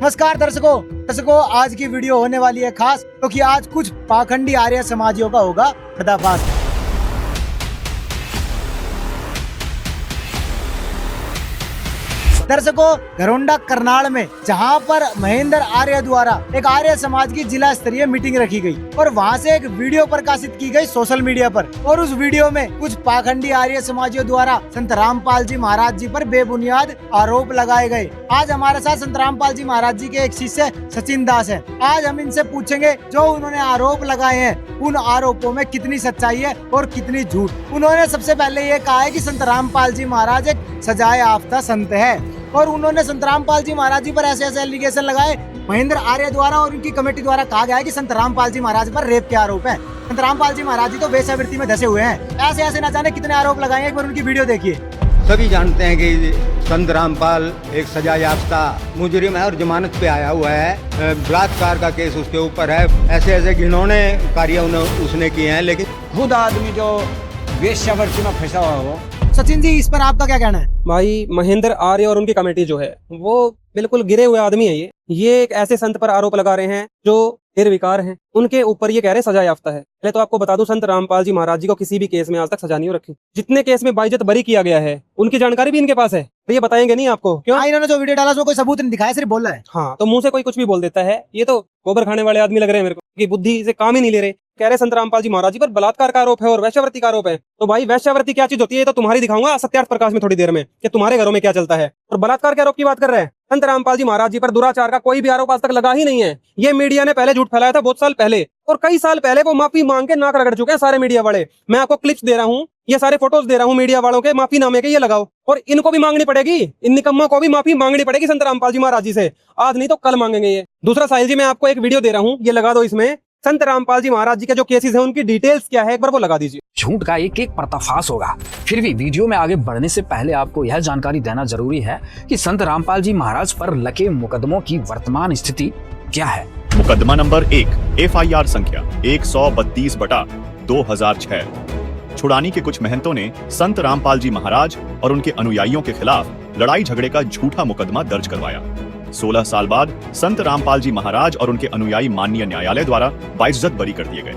नमस्कार दर्शकों, आज की वीडियो होने वाली है खास क्योंकि आज कुछ पाखंडी आर्य समाजियों का होगा पर्दाफाश। दर्शकों, घरोंडा करनाल में जहां पर महेंद्र आर्य द्वारा एक आर्य समाज की जिला स्तरीय मीटिंग रखी गई और वहां से एक वीडियो प्रकाशित की गई सोशल मीडिया पर, और उस वीडियो में कुछ पाखंडी आर्य समाजियों द्वारा संत रामपाल जी महाराज जी पर बेबुनियाद आरोप लगाए गए। आज हमारे साथ संत रामपाल जी महाराज जी के एक शिष्य सचिन दास है। आज हम इनसे पूछेंगे जो उन्होंने आरोप लगाए हैं उन आरोपों में कितनी सच्चाई है और कितनी झूठ। उन्होंने सबसे पहले ये कहा है कि संत रामपाल जी महाराज एक सजाए याफ्ता संत है और उन्होंने संत रामपाल जी महाराज जी पर ऐसे एलिगेशन लगाए। महेंद्र आर्य द्वारा और उनकी कमेटी द्वारा कहा गया है कि संत रामपाल जी महाराज पर रेप के आरोप है। संत रामपाल जी महाराज जी तो वेश्यावृत्ति में धसे हुए हैं। ऐसे न जाने कितने आरोप लगाए हैं, एक बार उनकी वीडियो देखिए। सभी जानते हैं कि संत रामपाल एक सजा याफ्ता मुजरिम है और जमानत पे आया हुआ है। बलात्कार का केस उसके ऊपर है। ऐसे घिनौने कार्य उसने किए हैं, लेकिन खुद आदमी जो वेश्यावृत्ति में फंसा हुआ हो। सचिन जी, इस पर आपका क्या कहना है? भाई महेंद्र आर्य और उनकी कमेटी जो है वो बिल्कुल गिरे हुए आदमी है। ये एक ऐसे संत पर आरोप लगा रहे हैं जो निर्विकार हैं। उनके ऊपर ये कह रहे सजा याफ्ता है। पहले तो आपको बता दूं, संत रामपाल जी महाराज जी को किसी भी केस में आज तक सजा नहीं हो रखी। जितने केस में बाइज्जत बरी किया गया है उनकी जानकारी भी इनके पास है, तो ये बताएंगे नहीं आपको क्यों? इन्होंने जो वीडियो डाला उसमें कोई सबूत नहीं दिखाया, सिर्फ बोल रहा है। हाँ, तो मुंह से कोई कुछ भी बोल देता है। ये तो गोबर खाने वाले आदमी लग रहे हैं मेरे को, कि बुद्धि से काम ही नहीं ले रहे। कह रहे संत रामपाल जी महाराज जी पर बलात्कार का आरोप है और वैश्यावृत्ति का आरोप है। तो भाई वैश्यावृत्ति क्या चीज होती है तो तुम्हारी दिखाऊंगा सत्यार्थ प्रकाश में थोड़ी देर में कि तुम्हारे घरों में क्या चलता है। और बलात्कार के आरोप की बात कर रहे हैं। संत रामपाल जी महाराज जी पर दुराचार का कोई भी आरोप आज तक लगा ही नहीं है। ये मीडिया ने पहले झूठ फैलाया था बहुत साल पहले, और कई साल पहले वो माफी मांग के नाक रगड़ चुके हैं सारे मीडिया वाले। मैं आपको क्लिप्स दे रहा हूँ, ये सारे फोटोज दे रहा हूँ मीडिया वालों के, माफी नामे के ये लगाओ। और इनको भी मांगनी पड़ेगी, इन निकम्मों को भी माफी मांगनी पड़ेगी संत रामपाल जी महाराज जी से। आज नहीं तो कल मांगेंगे ये। दूसरा साहिल जी, मैं आपको एक वीडियो दे रहा हूँ, ये लगा दो। इसमें संत रामपाल जी महाराज जी के जो केसेस हैं उनकी डिटेल्स क्या है एक बार वो लगा दीजिए। झूठ का एक एक पर्दाफाश होगा। फिर भी वीडियो में आगे बढ़ने से पहले आपको यह जानकारी देना जरूरी है कि संत रामपाल जी महाराज पर लगे मुकदमों की वर्तमान स्थिति क्या है। मुकदमा नंबर 1 FIR संख्या 132/2006। छुड़ानी के कुछ महंतों ने संत रामपाल जी महाराज और उनके अनुयायियों के खिलाफ लड़ाई झगड़े का झूठा मुकदमा दर्ज करवाया। 16 साल बाद संत रामपाल जी महाराज और उनके अनुयायी माननीय न्यायालय द्वारा बाइज्जत बरी कर दिए गए।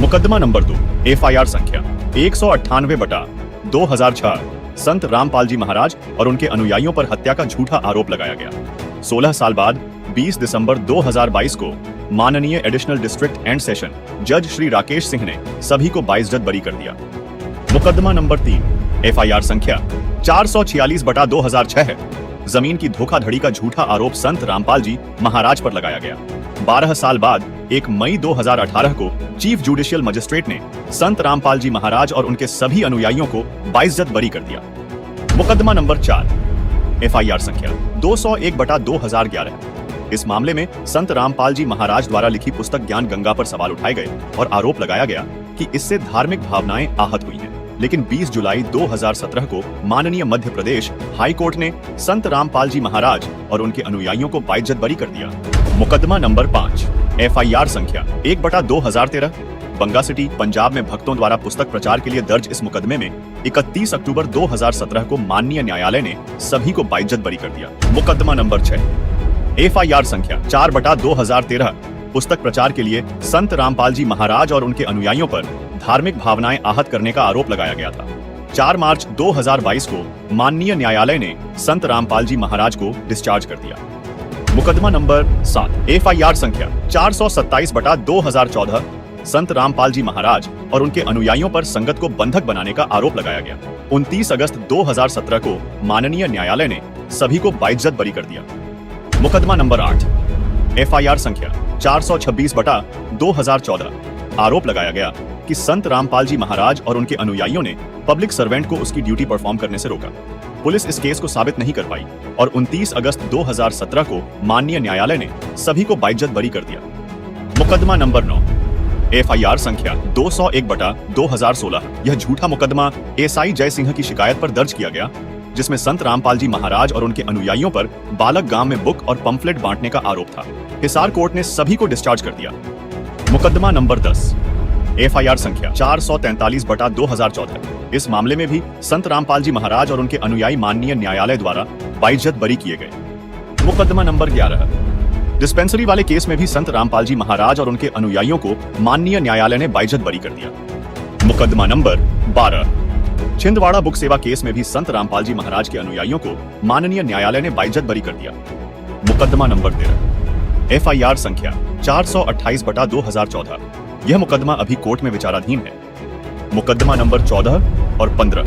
मुकदमा नंबर 2 FIR संख्या 198/2006। संत रामपाल जी महाराज और उनके अनुयायियों पर हत्या का झूठा आरोप लगाया गया। 16 साल बाद 20 दिसंबर 2022 को माननीय एडिशनल डिस्ट्रिक्ट एंड सेशन जज श्री राकेश सिंह ने सभी को बाइज्जत बरी कर दिया। मुकदमा नंबर 3 FIR संख्या 446/2006 है। जमीन की धोखाधड़ी का झूठा आरोप संत रामपाल जी महाराज पर लगाया गया। 12 साल बाद 1 मई 2018 को चीफ जुडिशियल मजिस्ट्रेट ने संत रामपाल जी महाराज और उनके सभी अनुयायियों को बाइज्जत बरी कर दिया। मुकदमा नंबर 4 FIR संख्या 201/2011। इस मामले में संत रामपाल जी महाराज द्वारा लिखी पुस्तक ज्ञान गंगा पर सवाल उठाए गए और आरोप लगाया गया कि इससे धार्मिक भावनाएं आहत हुई हैं। लेकिन 20 जुलाई 2017 को माननीय मध्य प्रदेश हाई कोर्ट ने संत रामपाल जी महाराज और उनके अनुयायियों को बाइज्जत बरी कर दिया। मुकदमा नंबर 5 FIR संख्या 1/2013। बंगा सिटी पंजाब में भक्तों द्वारा पुस्तक प्रचार के लिए दर्ज इस मुकदमे में 31 अक्टूबर 2017 को माननीय न्यायालय ने सभी को बाइज्जत बरी कर दिया। मुकदमा नंबर 6 FIR संख्या 4/2013। पुस्तक प्रचार के लिए संत रामपाल जी महाराज और उनके अनुयायियों पर धार्मिक भावनाएं आहत करने का आरोप लगाया गया था। 4 मार्च 2022 को माननीय न्यायालय ने संत रामपाल जी महाराज को डिस्चार्ज कर दिया। मुकदमा नंबर 7 FIR संख्या 427/2014। संत रामपाल जी महाराज और उनके अनुयायियों पर संगत को बंधक बनाने का आरोप लगाया गया। 29 अगस्त 2017 को माननीय न्यायालय ने सभी को बाइज्जत बरी कर दिया। मुकदमा नंबर 8 FIR संख्या 426/2014। आरोप लगाया गया कि संत रामपाल जी महाराज और उनके अनुयायियों ने पब्लिक सर्वेंट को उसकी ड्यूटी परफॉर्म करने से रोका। पुलिस इस केस को साबित नहीं कर पाई और 29 अगस्त 2017 को माननीय न्यायालय ने सभी को बाइज्जत बरी कर दिया। मुकदमा नंबर 9 FIR संख्या 201/2016। यह झूठा मुकदमा SI जय सिंह की शिकायत पर दर्ज किया गया, जिसमें संत रामपाल जी महाराज और उनके अनुयायियों पर बालक गांव में बुक और पंफलेट बांटने का आरोप था। हिसार कोर्ट ने सभी को डिस्चार्ज कर दिया। मुकदमा नंबर 10 FIR संख्या 443/2014। इस मामले में भी संत रामपाल जी महाराज और उनके अनुयायी माननीय न्यायालय द्वारा बाइज्जत बरी किए गए। मुकदमा नंबर 11। डिस्पेंसरी वाले केस में भी संत रामपाल जी महाराज और उनके अनुयायियों को माननीय न्यायालय ने बाइज्जत बरी कर दिया। मुकदमा नंबर 12। छिंदवाड़ा बुक सेवा केस में भी संत रामपाल जी महाराज के अनुयायियों को माननीय न्यायालय ने बाइज्जत बरी कर दिया। मुकदमा नंबर 13। FIR संख्या 428/2014। यह मुकदमा अभी कोर्ट में विचाराधीन है। मुकदमा नंबर 14 और 15।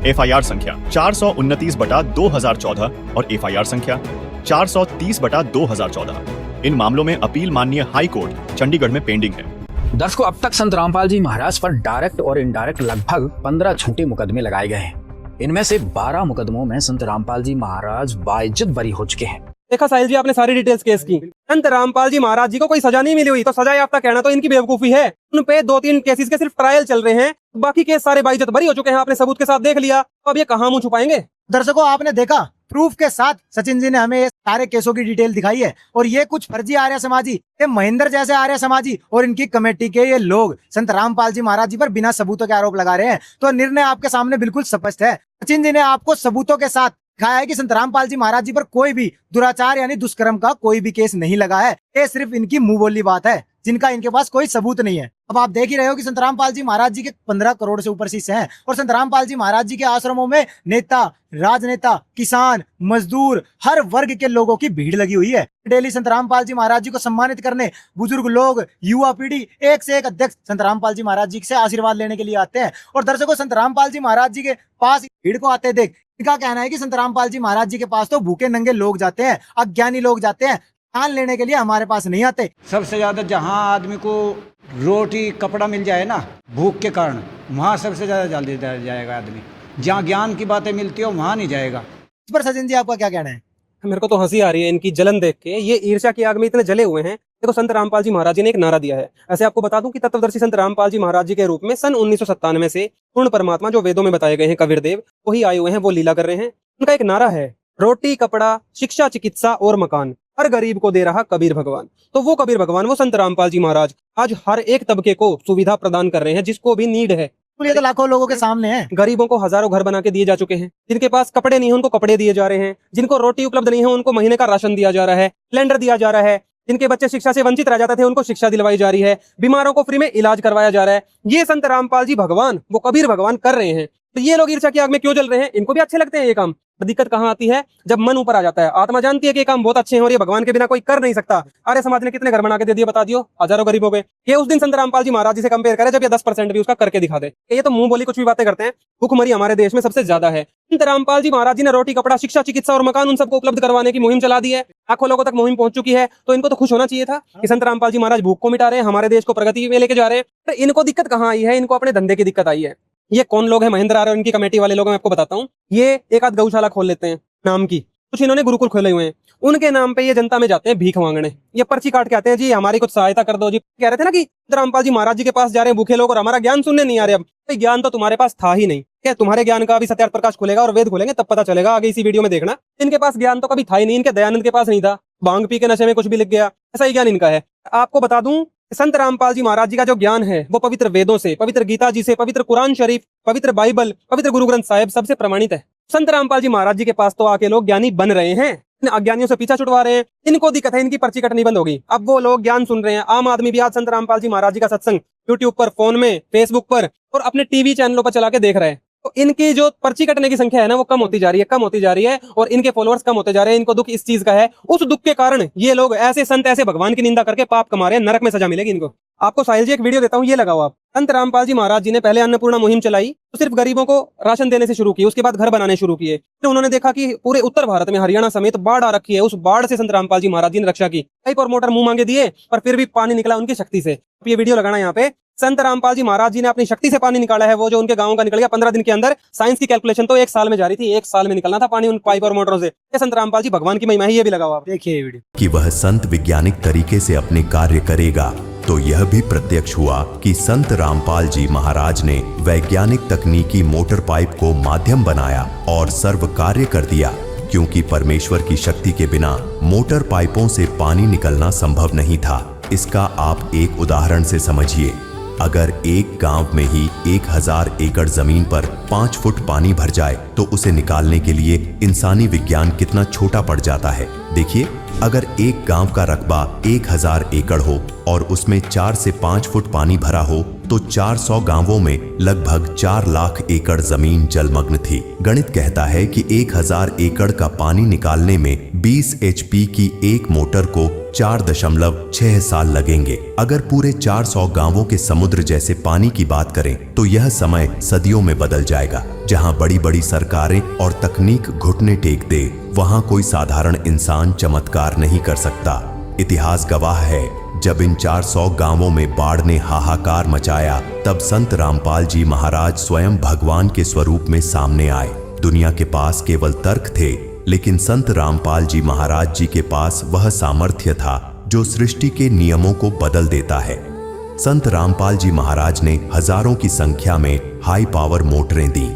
FIR संख्या 429/2014 और FIR संख्या 430/2014। इन मामलों में अपील माननीय हाई कोर्ट चंडीगढ़ में पेंडिंग है। दर्शकों, अब तक संत रामपाल जी महाराज पर डायरेक्ट और इनडायरेक्ट लगभग 15 झूठे मुकदमे लगाए गए हैं। इनमें से 12 मुकदमों में संत रामपाल जी महाराज बाइज्जत बरी हो चुके हैं। देखा साहिल जी, आपने सारी डिटेल्स केस की। संत रामपाल जी महाराज जी को कोई सजा नहीं मिली हुई, तो सजा याफ्ता कहना तो इनकी बेवकूफी है। उन पे 2-3 केसेस के सिर्फ ट्रायल चल रहे हैं, बाकी केस सारे बाइज्जत बरी हो चुके हैं। आपने सबूत के साथ देख लिया, तो अब ये कहां मुंह छुपाएंगे? दर्शकों, आपने देखा प्रूफ के साथ सचिन जी ने हमें ये सारे केसों की डिटेल दिखाई है। और ये कुछ फर्जी आर्य समाजी, ये महेंद्र जैसे आर्य समाजी और इनकी कमेटी के ये लोग संत रामपाल जी महाराज जी पर बिना सबूतों के आरोप लगा रहे हैं। तो निर्णय आपके सामने बिल्कुल स्पष्ट है। सचिन जी ने आपको सबूतों के साथ दिखाया है कि संत रामपाल जी महाराज जी पर कोई भी दुराचार यानी दुष्कर्म का कोई भी केस नहीं लगा है। ये सिर्फ इनकी मुंह बोली बात है, जिनका इनके पास कोई सबूत नहीं है। अब आप देख ही रहे हो कि संत रामपाल जी महाराज जी के 15 करोड़ से ऊपर शिष्य हैं और संत रामपाल जी महाराज जी के आश्रमों में नेता, राजनेता, किसान, मजदूर, हर वर्ग के लोगों की भीड़ लगी हुई है। डेली संत रामपाल जी महाराज जी को सम्मानित करने बुजुर्ग लोग, युवा पीढ़ी, एक से एक अध्यक्ष संत रामपाल जी महाराज जी से आशीर्वाद लेने के लिए आते हैं। और दर्शकों, संत रामपाल जी महाराज जी के पास भीड़ को आते देख इनका कहना है कि संत रामपाल जी महाराज जी के पास तो भूखे नंगे लोग जाते हैं, अज्ञानी लोग जाते हैं, ज्ञान लेने के लिए हमारे पास नहीं आते। सबसे ज्यादा जहाँ आदमी को रोटी कपड़ा मिल जाए ना भूख के कारण, वहाँ सबसे ज्यादा जल्दी जाएगा आदमी। जहाँ ज्ञान की बातें मिलती हो वहाँ नहीं जाएगा। इस पर सचिन जी आपका क्या कहना है? मेरे को तो हंसी आ रही है इनकी जलन देख के। ये ईर्ष्या की आग में इतने जले हुए हैं। देखो, संत रामपाल जी महाराज जी ने एक नारा दिया है। ऐसे आपको बता दूं कि तत्वदर्शी संत रामपाल जी महाराज जी के रूप में सन 1997 से पूर्ण परमात्मा जो वेदों में बताए गए हैं कबीर देव, वही आए हुए हैं, वो लीला कर रहे हैं। उनका एक नारा है, रोटी कपड़ा शिक्षा चिकित्सा और मकान हर गरीब को दे रहा कबीर भगवान। तो वो कबीर भगवान, वो संत रामपाल जी महाराज आज हर एक तबके को सुविधा प्रदान कर रहे हैं, जिसको भी नीड है। ये तो लाखों लोगों के सामने है। गरीबों को हजारों घर बना के दिए जा चुके हैं। जिनके पास कपड़े नहीं है उनको कपड़े दिए जा रहे हैं। जिनको रोटी उपलब्ध नहीं है उनको महीने का राशन दिया जा रहा है, सिलेंडर दिया जा रहा है। जिनके बच्चे शिक्षा से वंचित रह जाते थे उनको शिक्षा दिलवाई जा रही है। बीमारों को फ्री में इलाज करवाया जा रहा है। ये संत रामपाल जी भगवान, वो कबीर भगवान कर रहे हैं। तो ये लोग ईर्ष्या की आग में क्यों जल रहे हैं? इनको भी अच्छे लगते हैं ये काम। दिक्कत कहाँ आती है? जब मन ऊपर आ जाता है। आत्मा जानती है कि ये काम बहुत अच्छे हैं और ये भगवान के बिना कोई कर नहीं सकता। आर्य समाज ने कितने घर बना के दे दिए बता दियो, हजारों गरीबों के। ये उस दिन संत रामपाल जी महाराज जी से कंपेयर करे जब ये 10% भी उसका करके दिखा दे। ये तो मुंह बोली कुछ भी बातें करते हैं। भूखमरी हमारे देश में सबसे ज्यादा है। संत रामपाल जी महाराज जी ने रोटी कपड़ा शिक्षा चिकित्सा और मकान उन सबको उपलब्ध करवाने की मुहिम चला दी है। लाखों लोगों तक मुहिम पहुंच चुकी है। तो इनको तो खुश होना चाहिए था कि संत रामपाल जी महाराज भूख को मिटा रहे हैं, हमारे देश को प्रगति में लेके जा रहे हैं। तो इनको दिक्कत कहाँ आई है? इनको अपने धंधे की दिक्कत आई है। ये कौन लोग हैं? महेंद्र आर्य और इनकी कमेटी वाले लोग, मैं आपको बताता हूँ। ये एक आध गौशाला खोल लेते हैं नाम की, कुछ इन्होंने गुरुकुल खोले हुए हैं। उनके नाम पे ये जनता में जाते हैं भीख मांगने। ये पर्ची काट के आते हैं, जी हमारी कुछ सहायता कर दो। जी कह रहे थे ना कि रामपाल जी महाराज जी के पास जा रहे हैं भूखे लोग और हमारा ज्ञान सुनने नहीं आ रहे। अब ज्ञान तो तुम्हारे पास था ही नहीं। क्या तुम्हारे ज्ञान का अभी सत्यार्थ प्रकाश खुलेगा और वेद खुलेंगे तब पता चलेगा। आगे इसी वीडियो में देखना। इनके पास ज्ञान तो कभी था ही नहीं। इनके दयानंद के पास नहीं था, भांग पी के नशे में कुछ भी लिख गया, ऐसा ही ज्ञान इनका है। आपको बता दूं, संत रामपाल जी महाराज जी का जो ज्ञान है वो पवित्र वेदों से, पवित्र गीता जी से, पवित्र कुरान शरीफ, पवित्र बाइबल, पवित्र गुरु ग्रंथ साहिब सबसे प्रमाणित है। संत रामपाल जी महाराज जी के पास तो आके लोग ज्ञानी बन रहे हैं, इन अज्ञानियों से पीछा छुड़वा रहे हैं। इनको दिक्कत है, इनकी पर्ची कटनी बंद होगी। अब वो लोग ज्ञान सुन रहे हैं। आम आदमी भी आज संत रामपाल जी महाराज जी का सत्संग यूट्यूब पर, फोन में, फेसबुक पर और अपने टीवी चैनलों पर चला के देख रहे हैं। तो इनकी जो पर्ची कटने की संख्या है ना वो कम होती जा रही है, कम होती जा रही है और इनके फॉलोअर्स कम होते जा रहे हैं। इनको दुख इस चीज का है। उस दुख के कारण ये लोग ऐसे संत, ऐसे भगवान की निंदा करके पाप कमा रहे हैं। नरक में सजा मिलेगी इनको। आपको साहिल जी एक वीडियो देता हूँ, ये लगाओ आप। संत रामपाल जी महाराज जी ने पहले अन्नपूर्णा मुहिम चलाई, तो सिर्फ गरीबों को राशन देने से शुरू की। उसके बाद घर बनाने शुरू किए। फिर उन्होंने देखा कि पूरे उत्तर भारत में हरियाणा समेत बाढ़ आ रखी है। उस बाढ़ से संत रामपाल जी महाराज जी ने रक्षा की। कई प्रमोटर मुंह मांगे दिए पर फिर भी पानी निकला उनकी शक्ति से। ये वीडियो लगाना यहाँ पे। संत रामपाल जी महाराज जी ने अपनी शक्ति से पानी निकाला है, वो जो उनके गांव का निकल गया 15 दिन के अंदर। साइंस की कैलकुलेशन तो 1 साल में जा रही थी, 1 साल में निकलना था पानी उन पाइप और मोटरों से। ये संत रामपाल जी भगवान की महिमा है। ये भी लगाओ आप, देखिए ये वीडियो। कि वह संत वैज्ञानिक तरीके से अपने कार्य करेगा, तो यह भी प्रत्यक्ष हुआ कि संत रामपाल जी महाराज ने वैज्ञानिक तकनीकी मोटर पाइप को माध्यम बनाया और सर्व कार्य कर दिया, क्योंकि परमेश्वर की शक्ति के बिना मोटर पाइपों से पानी निकलना संभव नहीं था। इसका आप एक उदाहरण से समझिए। अगर एक गांव में ही 1000 एकड़ जमीन पर 5 फुट पानी भर जाए तो उसे निकालने के लिए इंसानी विज्ञान कितना छोटा पड़ जाता है। देखिए, अगर एक गांव का रकबा 1000 एकड़ हो और उसमें 4 से 5 फुट पानी भरा हो तो 400 गांवों में लगभग 4 लाख एकड़ जमीन जलमग्न थी। गणित कहता है कि 1000 एकड़ का पानी निकालने में 20 HP की एक मोटर को 4.6 साल लगेंगे। अगर पूरे 400 गांवों के समुद्र जैसे पानी की बात करें तो यह समय सदियों में बदल जाएगा। जहां बड़ी बड़ी सरकारें और तकनीक घुटने टेक दे, वहां कोई साधारण इंसान चमत्कार नहीं कर सकता। इतिहास गवाह है, जब इन 400 गांवों में बाढ़ ने हाहाकार मचाया तब संत रामपाल जी महाराज स्वयं भगवान के स्वरूप में सामने आए। दुनिया के पास केवल तर्क थे, लेकिन संत रामपाल जी महाराज जी के पास वह सामर्थ्य था जो सृष्टि के नियमों को बदल देता है। संत रामपाल जी महाराज ने हजारों की संख्या में हाई पावर मोटरें दी,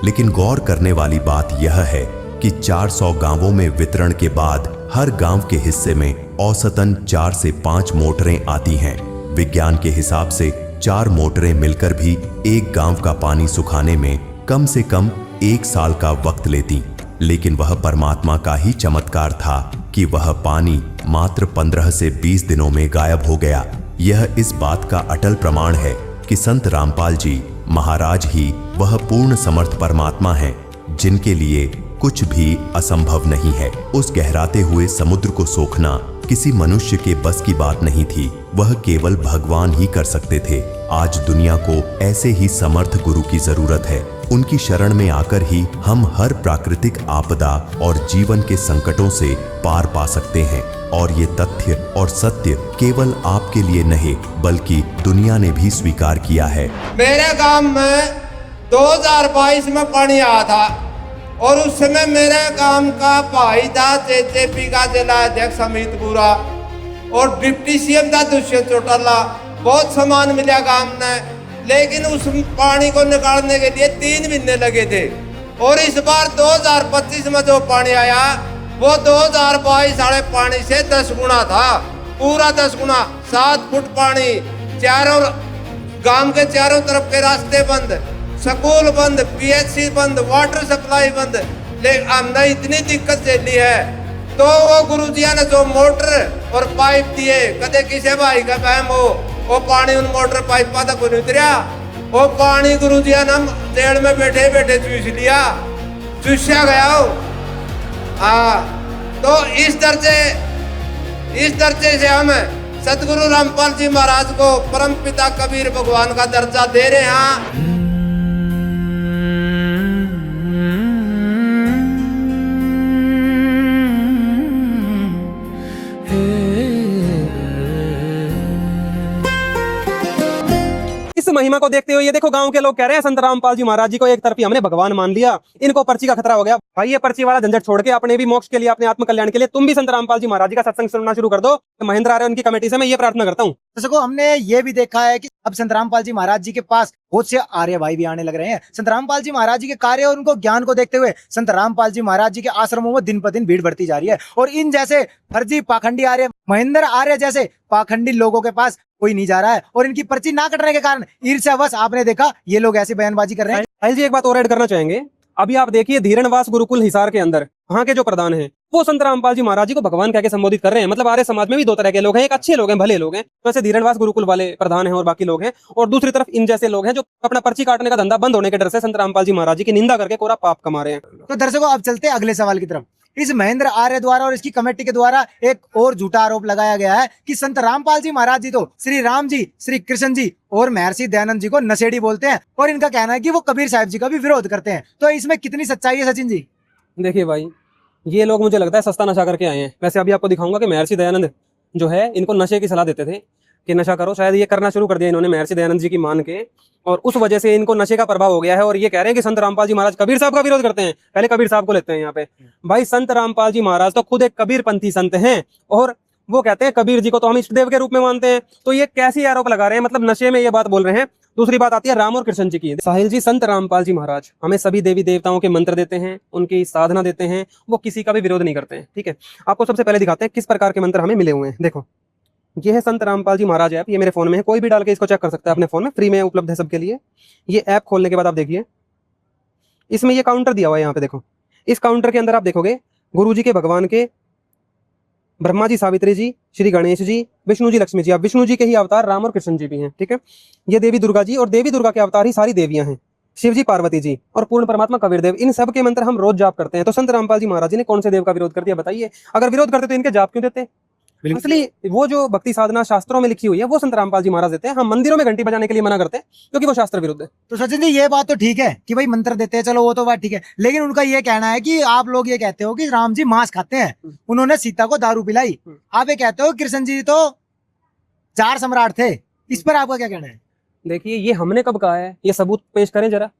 लेकिन गौर करने वाली बात यह है कि 400 गांवों में वितरण के बाद हर गांव के हिस्से में औसतन 4 से 5 मोटरें आती हैं। विज्ञान के हिसाब से 4 मोटरें मिलकर भी एक गांव का पानी सुखाने में कम से कम 1 साल का वक्त लेती, लेकिन वह परमात्मा का ही चमत्कार था कि वह पानी मात्र 15 से 20 दिनों में गायब हो गया। यह इस बात का अटल प्रमाण है कि संत रामपाल जी महाराज ही वह पूर्ण समर्थ परमात्मा हैं, जिनके लिए कुछ भी असंभव नहीं है। उस गहराते हुए समुद्र को सोखना किसी मनुष्य के बस की बात नहीं थी, वह केवल भगवान ही कर सकते थे। आज दुनिया को ऐसे ही समर्थ गुरु की जरूरत है। उनकी शरण में आकर ही हम हर प्राकृतिक आपदा और जीवन के संकटों से पार पा सकते हैं। और ये तथ्य और सत्य केवल आपके लिए नहीं, बल्कि दुनिया ने भी स्वीकार किया है। मेरे गांव में 2022 में पानी आया था और उस समय मेरे गांव का भाई था जेजेपी का जिला अध्यक्ष अमित बुरा और डिप्टी सीएम था दुष्यंत चौटाला। बहुत सामान मिला गांव ने, लेकिन उस पानी को निकालने के लिए 3 महीने लगे थे। और इस बार 2025 में जो पानी आया वो 2022 साढ़े पानी से 10 गुना था, पूरा 10 गुना। 7 फुट पानी, चारों गांव के चारों तरफ के रास्ते बंद, स्कूल बंद, PHC बंद, वाटर सप्लाई बंद। लेकिन हमने इतनी दिक्कत झेली है तो वो गुरुजिया ने जो मोटर और पाइप दिए, कदे किसी भाई का बहम हो वो पानी उन मोटर पाइप तक नहीं उतरिया। वो पानी गुरुजिया ने जेल में बैठे बैठे चूस लिया, चूसा गया हो। तो इस दर्जे से हम सतगुरु रामपाल जी महाराज को परम पिता कबीर भगवान का दर्जा दे रहे हैं। इस महिमा को देखते हुए ये देखो, गांव के लोग कह रहे हैं संत रामपाल जी महाराज जी को एक तरफ ही हमने भगवान मान लिया, इनको पर्ची का खतरा हो गया। भाई ये पर्ची वाला झंझट छोड़ के अपने भी मोक्ष के लिए, अपने आत्म कल्याण के लिए तुम भी संत रामपाल जी महाराज जी का सत्संग सुनना शुरू कर दो। तो महेंद्र आर्य उनकी कमेटी से मैं ये प्रार्थना करता हूँ। दर्शकों, हमने ये भी देखा है कि अब संत रामपाल जी महाराज जी के पास बहुत से आर्य भाई भी आने लग रहे हैं। संत रामपाल जी महाराज जी के कार्य और उनको ज्ञान को देखते हुए संत रामपाल जी महाराज जी के आश्रमों में दिन पर दिन भीड़ बढ़ती जा रही है। और इन जैसे फर्जी पाखंडी आर्य, महेंद्र आर्य जैसे पाखंडी लोगों के पास कोई नहीं जा रहा है। और इनकी पर्ची ना कटने के कारण ईर्ष्यावश आपने देखा ये लोग ऐसी बयानबाजी कर रहे हैं। साहिल जी एक बात और ऐड करना चाहेंगे। अभी आप देखिए धीरणवास गुरुकुल हिसार के अंदर वहाँ के जो प्रधान हैं वो संत रामपाल जी महाराज जी को भगवान कह के संबोधित कर रहे हैं। मतलब आर्य समाज में भी 2 तरह के लोग हैं, एक अच्छे लोग हैं, भले लोग हैं, तो ऐसे धीरणवास गुरुकुल वाले प्रधान हैं और बाकी लोग हैं, और दूसरी तरफ इन जैसे लोग हैं जो अपना पर्ची काटने का धंधा बंद होने के डर से संत रामपाल जी महाराज जी की निंदा करके कोरा पाप कमा रहे हैं। तो दर्शकों, अब चलते हैं अगले सवाल की तरफ। इस महेंद्र आर्य द्वारा और इसकी कमेटी के द्वारा एक और झूठा आरोप लगाया गया है कि संत रामपाल जी महाराज जी तो श्री राम जी, श्री कृष्ण जी और महर्षि दयानंद जी को नशेड़ी बोलते हैं। और इनका कहना है कि वो कबीर साहिब जी का भी विरोध करते हैं। तो इसमें कितनी सच्चाई है सचिन जी? देखिए भाई, ये लोग मुझे लगता है सस्ता नशा करके आए हैं। वैसे अभी आपको दिखाऊंगा कि महर्षि दयानंद जो है इनको नशे की सलाह देते थे कि नशा करो। शायद ये करना शुरू कर दिया इन्होंने महर्षि दयानंद जी की मान के, और उस वजह से इनको नशे का प्रभाव हो गया है। और ये कह रहे हैं कि संत रामपाल जी महाराज कबीर साहब का विरोध करते हैं। पहले कबीर साहब को लेते हैं यहाँ पे। भाई संत रामपाल जी महाराज तो खुद एक कबीरपंथी संत हैं और वो कहते हैं कबीर जी को तो हम इष्ट देव के रूप में मानते हैं। तो ये कैसी आरोप लगा रहे हैं, मतलब नशे में ये बात बोल रहे हैं। दूसरी बात आती है राम और कृष्ण जी की। साहिल जी, संत रामपाल जी महाराज हमें सभी देवी देवताओं के मंत्र देते हैं, उनकी साधना देते हैं, वो किसी का भी विरोध नहीं करते हैं। ठीक है, आपको सबसे पहले दिखाते हैं किस प्रकार के मंत्र हमें मिले हुए हैं। देखो, ये है संत रामपाल जी महाराज ऐप, ये मेरे फोन में है, कोई भी डाल के इसको चेक कर सकता है अपने फोन में, फ्री में उपलब्ध है सबके लिए। ये ऐप खोलने के बाद आप देखिए, इसमें ये काउंटर दिया हुआ है, यहाँ पे देखो। इस काउंटर के अंदर आप देखोगे गुरु जी के, भगवान के, ब्रह्मा जी, सावित्री जी, श्री गणेश जी, विष्णु जी, लक्ष्मी जी। अब विष्णु जी के ही अवतार राम और कृष्ण जी भी हैं, ठीक है। ये देवी दुर्गा जी, और देवी दुर्गा के अवतार ही सारी देवियां हैं, शिव जी, पार्वती जी और पूर्ण परमात्मा कबीर देव। इन सब के मंत्र हम रोज जाप करते हैं। तो संत रामपाल जी महाराज जी ने कौन से देव का विरोध कर दिया बताइए? अगर विरोध करते तो इनके जाप क्यों देते? असली वो जो भक्ति साधना शास्त्रों में लिखी हुई है वो संत रामपाल जी महाराज देते हैं। हम मंदिरों में घंटी बजाने के लिए मना करते हैं क्योंकि वो शास्त्र विरुद्ध है। तो सचिन जी ये बात तो ठीक है कि भाई मंत्र देते हैं, चलो वो तो बात ठीक है, लेकिन उनका ये कहना है कि आप लोग ये कहते हो कि राम जी मांस खाते हैं, उन्होंने सीता को दारू पिलाई, आप ये कहते हो कृष्ण जी तो 4 सम्राट थे, इस पर आपका क्या कहना है? देखिए, ये हमने कब कहा है? ये सबूत पेश करें जरा।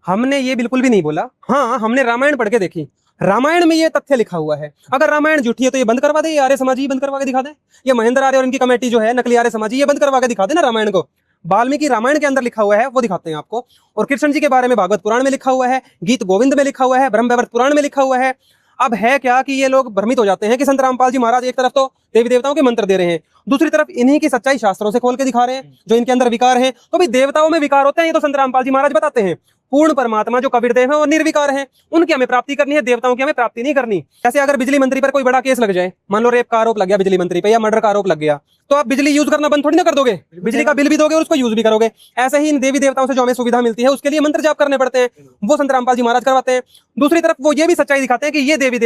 हमने ये बिल्कुल भी नहीं बोला। हाँ, हमने रामायण पढ़ के देखी, रामायण में ये तथ्य लिखा हुआ है। अगर रामायण झूठी है तो ये बंद करवा दे, ये आर्य समाजी बंद करवा के दिखा दे। ये महेंद्र आर्य और इनकी कमेटी जो है नकली आर्य समाजी, ये बंद करवा के दिखा दे ना रामायण को। वाल्मीकि रामायण के अंदर लिखा हुआ है वो दिखाते हैं आपको, और कृष्ण जी के बारे में भागवत पुराण में लिखा हुआ है, गीत गोविंद में लिखा हुआ है, ब्रह्मवैवर्त पुराण में लिखा हुआ है। अब है क्या कि ये लोग भ्रमित हो जाते हैं कि संत रामपाल जी महाराज एक तरफ तो देवी देवताओं के मंत्र दे रहे हैं, दूसरी तरफ इन्हीं की सच्चाई शास्त्रों से खोल के दिखा रहे हैं जो इनके अंदर विकार हैं। तो भाई देवताओं में विकार होते हैं, ये तो संत रामपाल जी महाराज बताते हैं। पूर्ण परमात्मा जो कबीर देव है वो निर्विकार है, उनकी हमें प्राप्ति करनी है, देवताओं की हमें प्राप्ति नहीं करनी। जैसे अगर बिजली मंत्री पर कोई बड़ा केस लग जाए, मान लो रेप का आरोप लग गया बिजली मंत्री पे या मर्डर का आरोप लग गया, तो आप बिजली यूज करना बंद थोड़ी ना कर दोगे, बिजली का बिल भी दोगे और उसको यूज भी करोगे। ऐसे ही इन देवी देवताओं से जो हमें सुविधा मिलती है उसके लिए मंत्र जाप करने पड़ते हैं, वो संत रामपाल जी महाराज करवाते हैं। दूसरी तरफ वो ये भी सच्चाई दिखाते हैं कि ये देवी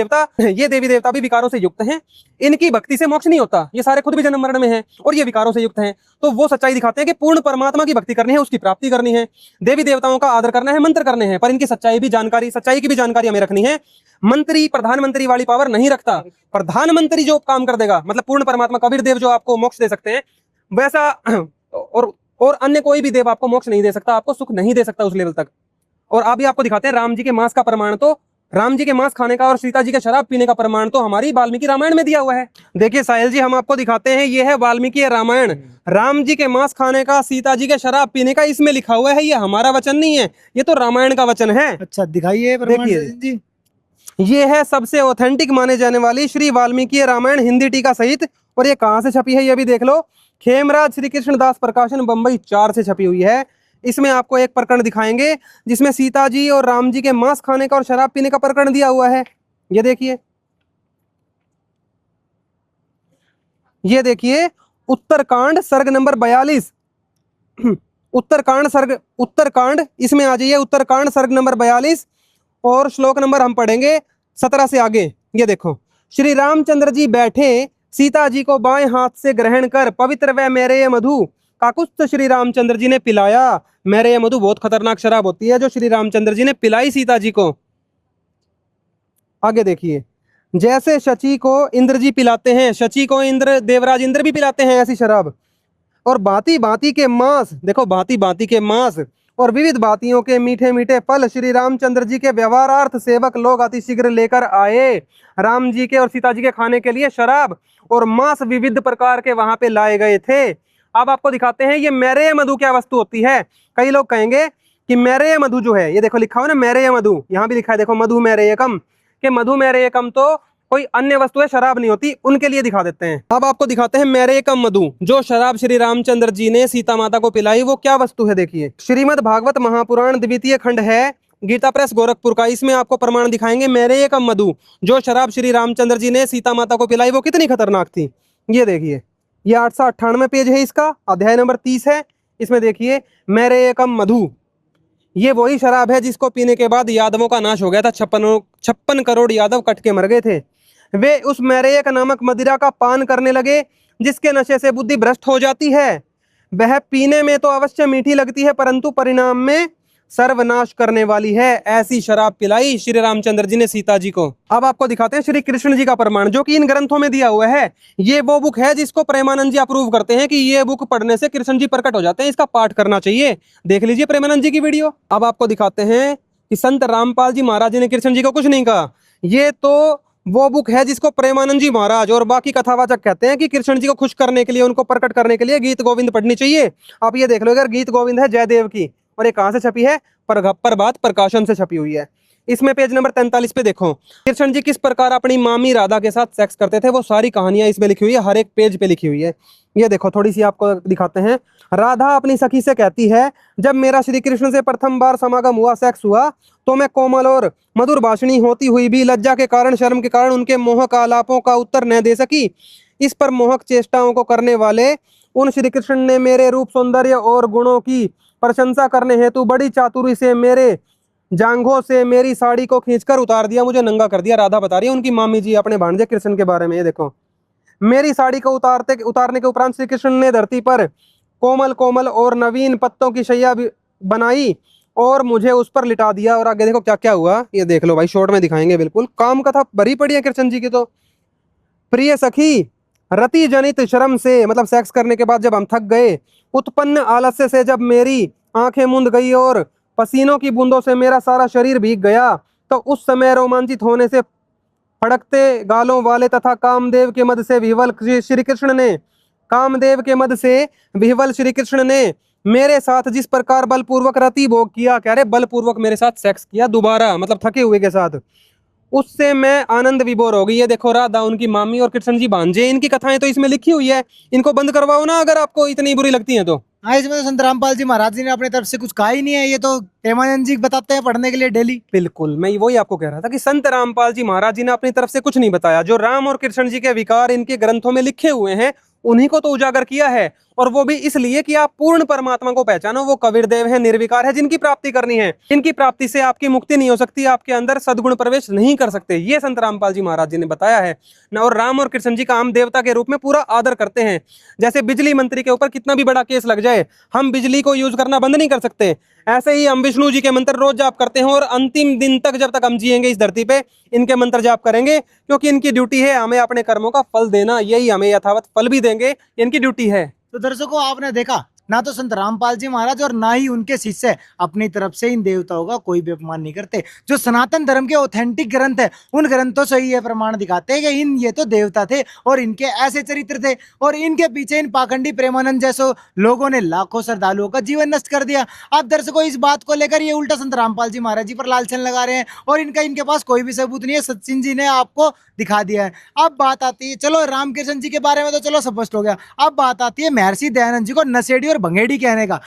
देवता भी विकारों से युक्त हैं, इनकी भक्ति से मोक्ष नहीं होता, ये सारे खुद भी जन्म मरण में हैं और ये विकारों से युक्त हैं। तो वो सच्चाई दिखाते हैं कि पूर्ण परमात्मा की भक्ति करनी है, उसकी प्राप्ति करनी है, देवी देवताओं का आदर करना है, मंत्र करने हैं, पर इनकी सच्चाई की भी जानकारी हमें रखनी है। मंत्री प्रधानमंत्री वाली पावर नहीं रखता, प्रधानमंत्री जो काम कर देगा, मतलब पूर्ण परमात्मा कबीर देव जो आपको मोक्ष दे सकते हैं वैसा और अन्य कोई भी देव आपको मोक्ष नहीं दे सकता, आपको सुख नहीं दे सकता उस लेवल तक। और अभी आपको दिखाते हैं राम जी के मांस का प्रमाण, तो राम जी के मांस खाने का और सीता जी के शराब पीने का प्रमाण तो हमारी वाल्मीकि रामायण में दिया हुआ है। देखिए साहिल जी, हम आपको दिखाते हैं, ये है वाल्मीकि रामायण, राम जी के मांस खाने का, सीता जी के शराब पीने का इसमें लिखा हुआ है। ये हमारा वचन नहीं है, ये तो रामायण का वचन है। अच्छा दिखाइए, देखिए ये है सबसे ऑथेंटिक माने जाने वाली श्री वाल्मीकि रामायण हिंदी टीका सहित। और ये कहाँ से छपी है ये भी देख लो, खेमराज श्री कृष्ण दास प्रकाशन बंबई 4 से छपी हुई है। इसमें आपको एक प्रकरण दिखाएंगे जिसमें सीता जी और राम जी के मांस खाने का और शराब पीने का प्रकरण दिया हुआ है। ये देखिए, ये देखिए उत्तरकांड सर्ग नंबर 42, उत्तरकांड इसमें आ जाइए, उत्तरकांड सर्ग नंबर 42 और श्लोक नंबर हम पढ़ेंगे 17 से आगे। ये देखो, श्री रामचंद्र जी बैठे, सीता जी को बाएं हाथ से ग्रहण कर पवित्र व मेरे मधु काकुत्स्थ श्री रामचंद्र जी ने पिलाया। मेरे मधु बहुत खतरनाक शराब होती है जो श्री रामचंद्र जी ने पिलाई सीता जी को। आगे देखिए, जैसे शची को इंद्र जी पिलाते हैं, शची को इंद्र, देवराज इंद्र भी पिलाते हैं ऐसी शराब। और भांति भांति के मांस, देखो भांति भांति के मांस और विविध भांतियों के मीठे मीठे फल श्री रामचंद्र जी के व्यवहारार्थ सेवक लोग अतिशीघ्र लेकर आए। राम जी के और सीता जी के खाने के लिए शराब और मांस विविध प्रकार के वहां पे लाए गए थे। अब आपको दिखाते हैं ये मेरे मधु क्या वस्तु होती है। कई लोग कहेंगे कि मेरे मधु जो है, ये देखो लिखा हुआ ना मेरे मधु, यहाँ भी लिखा है देखो मधु मेरे एकम, के मधु मेरे एकम तो कोई अन्य वस्तु है, शराब नहीं होती, उनके लिए दिखा देते हैं। अब आपको दिखाते हैं मेरे एकम मधु, जो शराब श्री रामचंद्र जी ने सीता माता को पिलाई वो क्या वस्तु है। देखिए, श्रीमद् भागवत महापुराण द्वितीय खंड है, गीता प्रेस गोरखपुर का, इसमें आपको प्रमाण दिखाएंगे मेरे एकम मधु, जो शराब श्री रामचंद्र जी ने सीता माता को पिलाई वो कितनी खतरनाक थी। ये देखिए, ये 898 पेज है इसका, अध्याय नंबर 30 है। इसमें देखिए मेरे एकम मधु, ये वही शराब है जिसको पीने के बाद यादवों का नाश हो गया था। 56 करोड़ यादव कट के मर गए थे। वे उस मेरेक नामक मदिरा का पान करने लगे जिसके नशे से बुद्धि भ्रष्ट हो जाती है। वह पीने में तो अवश्य मीठी लगती है परंतु परिणाम में सर्वनाश करने वाली है। ऐसी शराब पिलाई श्री रामचंद्र जी ने सीता जी को। अब आपको दिखाते हैं श्री कृष्ण जी का प्रमाण जो कि इन ग्रंथों में दिया हुआ है। ये वो बुक है जिसको प्रेमानंद जी अप्रूव करते हैं कि ये बुक पढ़ने से कृष्ण जी प्रकट हो जाते हैं, इसका पाठ करना चाहिए। देख लीजिए प्रेमानंद जी की वीडियो। अब आपको दिखाते हैं कि संत रामपाल जी महाराज ने कृष्ण जी को कुछ नहीं कहा। ये तो वो बुक है जिसको प्रेमानंद जी महाराज और बाकी कथावाचक कहते हैं कि कृष्ण जी को खुश करने के लिए, उनको प्रकट करने के लिए गीत गोविंद पढ़नी चाहिए। आप ये देख लो, अगर गीत गोविंद है जयदेव की, और ये कहाँ से छपी है, प्रभात प्रकाशन से छपी हुई है। इसमें पेज नंबर 43 पे देखो कृष्ण जी किस प्रकार अपनी मामी राधा के साथ सेक्स करते थे, वो सारी कहानियां इसमें लिखी हुई है, हर एक पेज पे लिखी हुई है। ये देखो थोड़ी सी आपको दिखाते हैं। राधा अपनी सखी से कहती है, जब मेरा श्री कृष्ण से प्रथम बार समागम हुआ, सेक्स हुआ, तो मैं कोमल और मधुर भाषणी होती हुई भी लज्जा के कारण, शर्म के कारण उनके मोहक आलापों का उत्तर न दे सकी। इस पर मोहक चेष्टाओं को करने वाले उन श्री कृष्ण ने मेरे रूप, सौंदर्य और गुणों की प्रशंसा करने हेतु बड़ी चातुरी से मेरे जांघों से मेरी साड़ी को खींचकर उतार दिया, मुझे नंगा कर दिया। राधा बता रही है उनकी मामी जी अपने भांजे कृष्ण के बारे में। ये देखो, मेरी साड़ी को उतारने के उपरांत श्री कृष्ण ने धरती पर कोमल कोमल और नवीन पत्तों की शैया बनाई और मुझे उस पर लिटा दिया। और आगे देखो क्या क्या हुआ, ये देख लो भाई, शॉर्ट में दिखाएंगे। बिल्कुल काम कथा भरी पड़ी है कृष्ण जी की। तो प्रिय सखी, रति जनित शर्म से, मतलब सेक्स करने के बाद जब हम थक गए, उत्पन्न आलस्य से जब मेरी आंखें मूंद गई और पसीनों की बूंदों से मेरा सारा शरीर भीग गया, तो उस समय रोमांचित होने से फड़कते गालों वाले तथा कामदेव के मद से विह्वल श्री कृष्ण ने मेरे साथ जिस प्रकार बलपूर्वक रति भोग किया, कह रहे बलपूर्वक मेरे साथ सेक्स किया दोबारा, मतलब थके हुए के साथ, उससे मैं आनंद विभोर हो गई। ये देखो राधा उनकी मामी और कृष्ण जी भांजे, इनकी कथाएं तो इसमें लिखी हुई है। इनको बंद करवाओ ना अगर आपको इतनी बुरी लगती हैं तो। हाँ, इसमें तो संत रामपाल जी महाराज जी ने अपनी तरफ से कुछ कहा ही नहीं है, ये तो प्रेमानंद जी बताते हैं पढ़ने के लिए डेली। बिल्कुल, मैं वही आपको कह रहा था कि संत रामपाल जी महाराज जी ने अपनी तरफ से कुछ नहीं बताया। जो राम और कृष्ण जी के विकार इनके ग्रंथों में लिखे हुए हैं, उन्हीं को तो उजागर किया है, और वो भी इसलिए कि आप पूर्ण परमात्मा को पहचानो। वो कबीर देव है, निर्विकार है, जिनकी प्राप्ति करनी है। इनकी प्राप्ति से आपकी मुक्ति नहीं हो सकती, आपके अंदर सद्गुण प्रवेश नहीं कर सकते, ये संत रामपाल जी महाराज जी ने बताया है ना। और राम और कृष्ण जी का हम देवता के रूप में पूरा आदर करते हैं। जैसे बिजली मंत्री के ऊपर कितना भी बड़ा केस लग जाए, हम बिजली को यूज करना बंद नहीं कर सकते, ऐसे ही हम विष्णु जी के मंत्र रोज जाप करते हैं, और अंतिम दिन तक जब तक हम जिएंगे इस धरती पे इनके मंत्र जाप करेंगे, क्योंकि इनकी ड्यूटी है हमें अपने कर्मों का फल देना, यही हमें यथावत फल भी देंगे, इनकी ड्यूटी है। तो दर्शकों, आपने देखा ना, तो संत रामपाल जी महाराज और ना ही उनके शिष्य अपनी तरफ से इन देवताओं का कोई भी अपमान नहीं करते। जो सनातन धर्म के ऑथेंटिक ग्रंथ है, उन ग्रंथों से ही ये प्रमाण दिखाते हैं कि ये तो देवता थे और इनके ऐसे चरित्र थे, और इनके पीछे इन पाखंडी प्रेमानंद जैसे लोगों ने लाखों श्रद्धालुओं का जीवन नष्ट कर दिया। अब दर्शकों, इस बात को लेकर ये उल्टा संत रामपाल जी महाराज जी पर लालछन लगा रहे हैं, और इनके पास कोई भी सबूत नहीं है। सचिन जी ने आपको दिखा दिया है। अब बात आती है, चलो रामकृष्ण जी के बारे में तो चलो स्पष्ट हो गया। अब बात आती है महर्षि दयानंद जी को नशेड़ी और भंगेड़ी कहने का।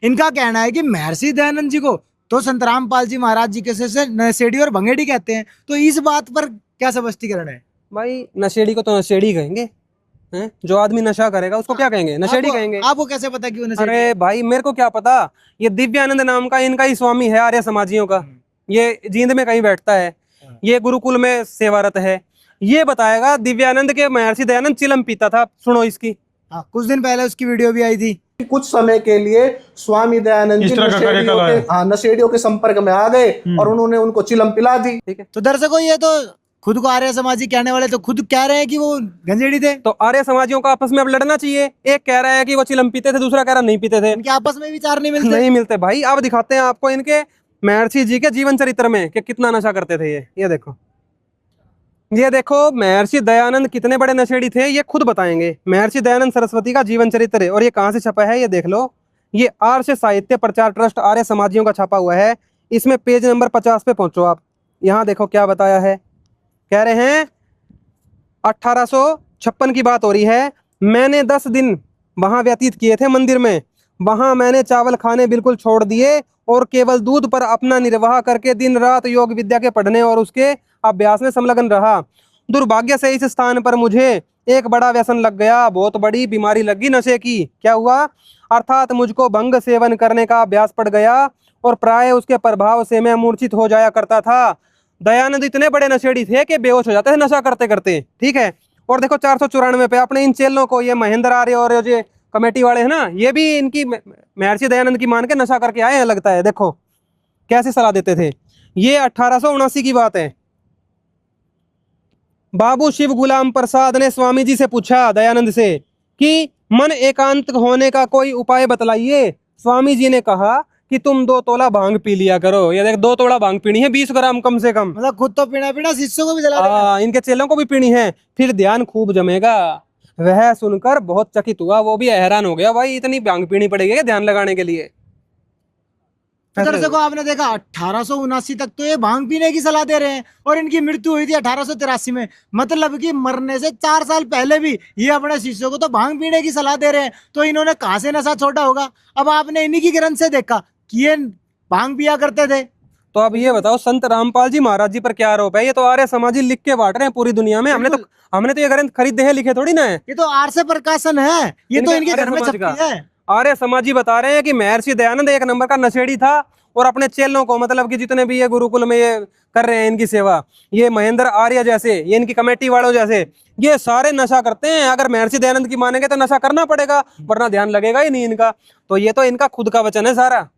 इनका कहना है कि महर्षि दयानंद जी को तो संत रामपाल जी महाराज जी के से नशेड़ी और भंगेड़ी कहते हैं। तो इस बात पर क्या स्पष्टीकरण है? भाई नशेड़ी को तो नशेड़ी कहेंगे, हैं? जो आदमी नशा करेगा उसको क्या कहेंगे? नशेड़ी कहेंगे। आपको कैसे पता कि वो नशेड़ी? अरे भाई मेरे को क्या पता, ये दिव्यानंद नाम का इनका ही स्वामी है, आर्य समाजियों का। ये जींद में कहीं बैठता है, ये गुरुकुल में सेवारत है। ये बताएगा दिव्यानंद के महर्षि दयानंद चिलम पीता था। सुनो इसकी। हाँ, कुछ दिन पहले उसकी वीडियो भी आई थी। कुछ समय के लिए स्वामी दयानंद जी नशेड़ियों के संपर्क में आ गए और उन्होंने उनको चिलम पिला दी। ठीक है, तो दर्शकों, ये तो खुद को आर्य समाजी कहने वाले तो खुद कह रहे हैं कि वो गंजेड़ी थे। तो आर्य समाजियों का आपस में अब लड़ना चाहिए। एक कह रहा है कि वो चिलम पीते थे, दूसरा कह रहा नहीं पीते थे। इनके आपस में विचार नहीं मिलते। नहीं मिलते भाई। अब दिखाते हैं आपको इनके महर्षि जी के जीवन चरित्र में कि कितना नशा करते थे ये देखो। ये देखो महर्षि दयानंद कितने बड़े नशेड़ी थे, ये खुद बताएंगे। महर्षि दयानंद सरस्वती का जीवन चरित्र है, और ये कहाँ से छपा है ये देख लो। ये आर्ष साहित्य प्रचार ट्रस्ट आर्य समाजियों का छपा हुआ है। इसमें पेज नंबर 50 पे पहुंचो आप। यहाँ देखो क्या बताया है। कह रहे हैं 1856 की बात हो रही है। मैंने 10 दिन वहां व्यतीत किए थे मंदिर में। वहां मैंने चावल खाने बिल्कुल छोड़ दिए और केवल दूध पर अपना निर्वाह करके दिन रात योग विद्या के पढ़ने और उसके अभ्यास में संलग्न रहा। दुर्भाग्य से इस स्थान पर मुझे एक बड़ा व्यसन लग गया, बहुत बड़ी बीमारी लगी नशे की। क्या हुआ? अर्थात मुझको भंग सेवन करने का अभ्यास पड़ गया और प्राय उसके प्रभाव से मैं मूर्छित हो जाया करता था। दयानंद इतने बड़े नशेड़ी थे कि बेहोश हो जाते थे नशा करते करते। ठीक है, और देखो 494 पे अपने इन चेलों को, ये महेंद्र आर्य और जो कमेटी वाले हैं ना, ये भी इनकी महर्षि दयानंद की मान के नशा करके आए हैं लगता है। देखो कैसे सलाह देते थे। ये 1879 की बात है। बाबू शिव गुलाम प्रसाद ने स्वामी जी से पूछा दयानंद से कि मन एकांत होने का कोई उपाय बतलाइए। स्वामी जी ने कहा कि तुम 2 तोला भांग पी लिया करो। ये देख 2 तोला भांग पीनी है, 20 ग्राम कम से कम। मतलब खुद तो पीना शिष्यों को भी जला देना। इनके चेलों को भी पीनी है, फिर ध्यान खूब जमेगा। वह सुनकर बहुत चकित हुआ, वो भी हैरान हो गया। भाई इतनी भांग पीनी पड़ेगी ध्यान लगाने के लिए? तो दर्शकों आपने देखा 1879 तक तो ये भांग पीने की सलाह दे रहे हैं और इनकी मृत्यु हुई थी 1883 में। मतलब कि मरने से 4 साल पहले भी ये अपने शिष्यों को तो भांग पीने की सलाह दे रहे हैं। तो इन्होंने कहाँ से नशा छोड़ा होगा? अब आपने इन्हीं की ग्रंथ से देखा कि ये भांग पिया करते थे। तो अब ये बताओ संत रामपाल जी महाराज जी पर क्या आरोप है? ये तो आर्य समाजी लिख के बांट रहे हैं पूरी दुनिया में। हमने तो ये ग्रंथ खरीदे हैं, लिखे थोड़ी ना है। ये तो आर्य प्रकाशन है, ये तो इनके घर में छपती है। आर्य समाजी बता रहे हैं कि महर्षि दयानंद एक नंबर का नशेड़ी था और अपने चेलों को, मतलब कि जितने भी ये गुरुकुल में ये कर रहे हैं इनकी सेवा, ये महेंद्र आर्य जैसे, ये इनकी कमेटी वालों जैसे, ये सारे नशा करते हैं। अगर महर्षि दयानंद की मानेंगे तो नशा करना पड़ेगा, वरना ध्यान लगेगा ही नहीं इनका। तो ये तो इनका खुद का वचन है सारा।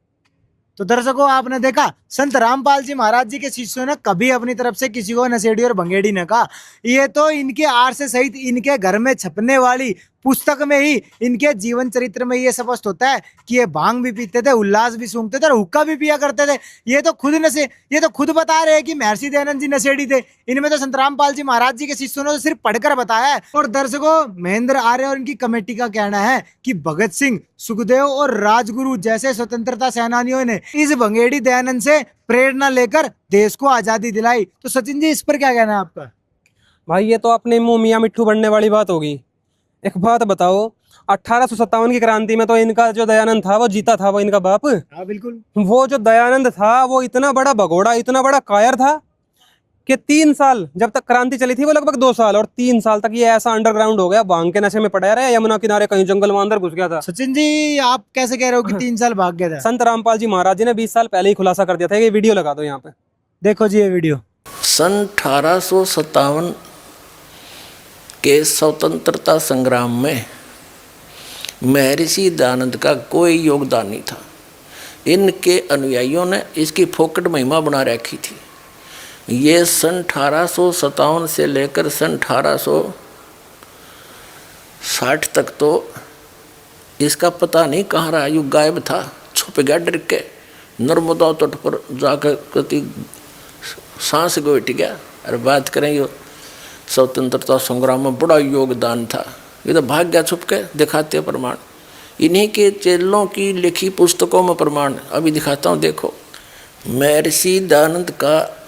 तो दर्शकों आपने देखा संत रामपाल जी महाराज जी के शिष्यों ने कभी अपनी तरफ से किसी को नशेड़ी और भंगेड़ी ने कहा। ये तो इनके आर्य सहित इनके घर में छपने वाली पुस्तक में ही, इनके जीवन चरित्र में ये स्पष्ट होता है कि ये भांग भी पीते थे, उल्लास भी सूंघते थे और हुक्का भी पिया करते थे। ये तो खुद बता रहे हैं कि महर्षि दयानंद जी नशेड़ी थे। इनमें तो संत रामपाल जी महाराज जी के शिष्यों ने तो सिर्फ पढ़कर बताया है। और दर्शकों महेंद्र आर्य और इनकी कमेटी का कहना है कि भगत सिंह, सुखदेव और राजगुरु जैसे स्वतंत्रता सेनानियों ने इस भंगेड़ी दयानंद से प्रेरणा लेकर देश को आजादी दिलाई। तो सचिन जी इस पर क्या कहना है आपका? भाई ये तो अपने मुंह मियाँ मिट्ठू बनने वाली बात होगी। एक बात बताओ, 1857 की क्रांति में तो इनका जो दयानंद था वो जीता था, वो इनका बाप। हाँ बिल्कुल। वो जो दयानंद था वो इतना बड़ा भगोड़ा, इतना बड़ा कायर था कि 3 साल जब तक क्रांति चली थी, वो लगभग 2 साल, और 3 साल तक ये ऐसा अंडरग्राउंड हो गया, भांग के नशे में पड़ा रहा, यमुना किनारे कहीं जंगल में अंदर घुस गया था। सचिन जी आप कैसे कह रहे हो कि 3 साल भाग गया था? संत रामपाल जी महाराज जी ने 20 साल पहले ही खुलासा कर दिया था। ये वीडियो लगा दो यहाँ पे, देखो जी ये वीडियो। सन 1857 के स्वतंत्रता संग्राम में महर्षि दयानंद का कोई योगदान नहीं था। इनके अनुयायियों ने इसकी फोकट महिमा बना रखी थी। ये सन 1857 से लेकर सन 1860 तक तो इसका पता नहीं कहाँ रहा, युग गायब था, छुप गया डर के, नर्मदा तट पर जाकर कति सांस गोट गया। और बात करें ये स्वतंत्रता संग्राम में बड़ा योगदान था, ये तो भाग गया छुप के, दिखाते प्रमाण। इन्हीं के चेलों की लिखी पुस्तकों में प्रमाण अभी दिखाता हूँ। देखो महर्षि दयानंद का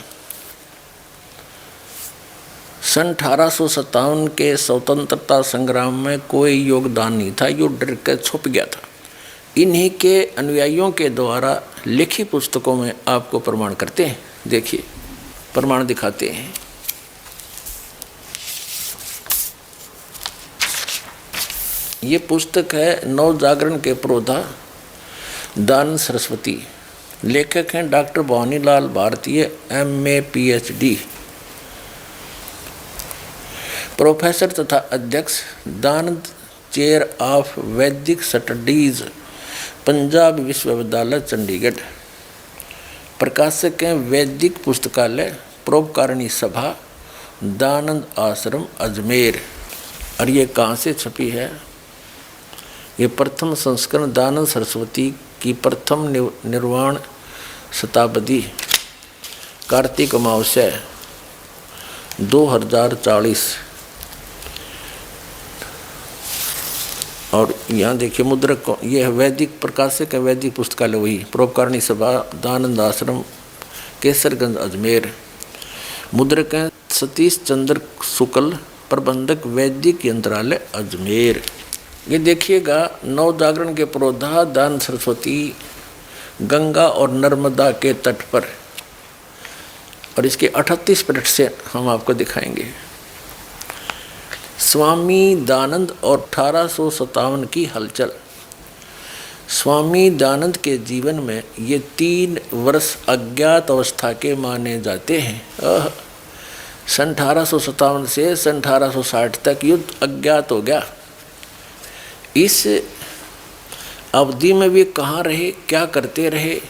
सन 1857 के स्वतंत्रता संग्राम में कोई योगदान नहीं था, यो डर के छुप गया था। इन्हीं के अनुयायियों के द्वारा लिखी पुस्तकों में आपको प्रमाण करते हैं। देखिए प्रमाण दिखाते हैं। ये पुस्तक है नव जागरण के प्रोधा दान सरस्वती। लेखक हैं डॉक्टर भवानी लाल भारतीय, MA PhD, प्रोफेसर तथा अध्यक्ष, दानंद चेयर ऑफ वैदिक स्टडीज, पंजाब विश्वविद्यालय चंडीगढ़। प्रकाशक हैं वैदिक पुस्तकालय, परोपकारिणी सभा, दानंद आश्रम अजमेर। और ये कहाँ से छपी है? ये प्रथम संस्करण दानंद सरस्वती की प्रथम निर्वाण शताब्दी, कार्तिक अमावस्या 2040। और यहाँ देखिए मुद्रक को, ये है वैदिक प्रकाशक है वैदिक पुस्तकालय, वही परोपकारिणी सभा, दानंद आश्रम, केसरगंज अजमेर। मुद्रक हैं सतीश चंद्र शुक्ल, प्रबंधक वैदिक यंत्रालय अजमेर। ये देखिएगा नव जागरण के प्रोधा दान सरस्वती, गंगा और नर्मदा के तट पर। और इसके 38 पृष्ठ से हम आपको दिखाएंगे। स्वामी दानंद और 1857 की हलचल। स्वामी दानंद के जीवन में ये 3 वर्ष अज्ञात अवस्था के माने जाते हैं। सन 1857 से सन 1860 तक युद्ध अज्ञात हो गया। इस अवधि में वे कहाँ रहे, क्या करते रहे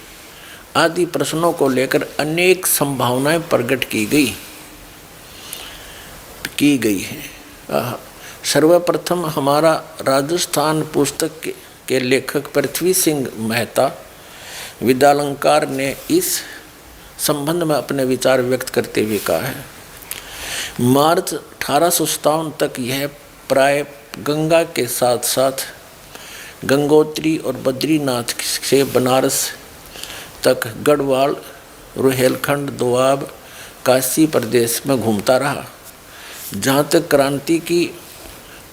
आदि प्रश्नों को लेकर अनेक संभावनाएं प्रकट की गई हैं। सर्वप्रथम हमारा राजस्थान पुस्तक के लेखक पृथ्वी सिंह मेहता विद्यालंकार ने इस संबंध में अपने विचार व्यक्त करते हुए कहा है। मार्च 1857 तक यह प्राय गंगा के साथ साथ गंगोत्री और बद्रीनाथ से बनारस तक गढ़वाल, रुहेलखंड, दोआब, काशी प्रदेश में घूमता रहा, जहाँ तक क्रांति की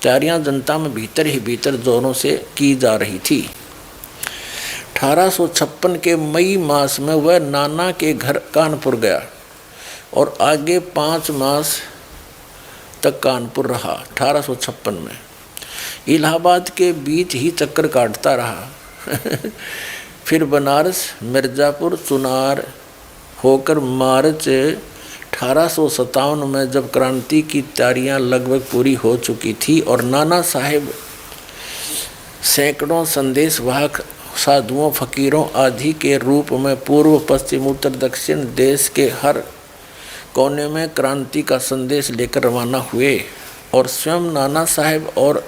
तैयारियां जनता में भीतर ही भीतर जोरों से की जा रही थी। 1856 के मई मास में वह नाना के घर कानपुर गया और आगे 5 मास तक कानपुर रहा। 1856 में इलाहाबाद के बीच ही चक्कर काटता रहा फिर बनारस, मिर्ज़ापुर, चुनार होकर मार्च 1857 में जब क्रांति की तैयारियां लगभग पूरी हो चुकी थी और नाना साहेब सैकड़ों संदेशवाहक साधुओं, फकीरों आदि के रूप में पूर्व, पश्चिम, उत्तर, दक्षिण देश के हर कोने में क्रांति का संदेश लेकर रवाना हुए और स्वयं नाना साहेब और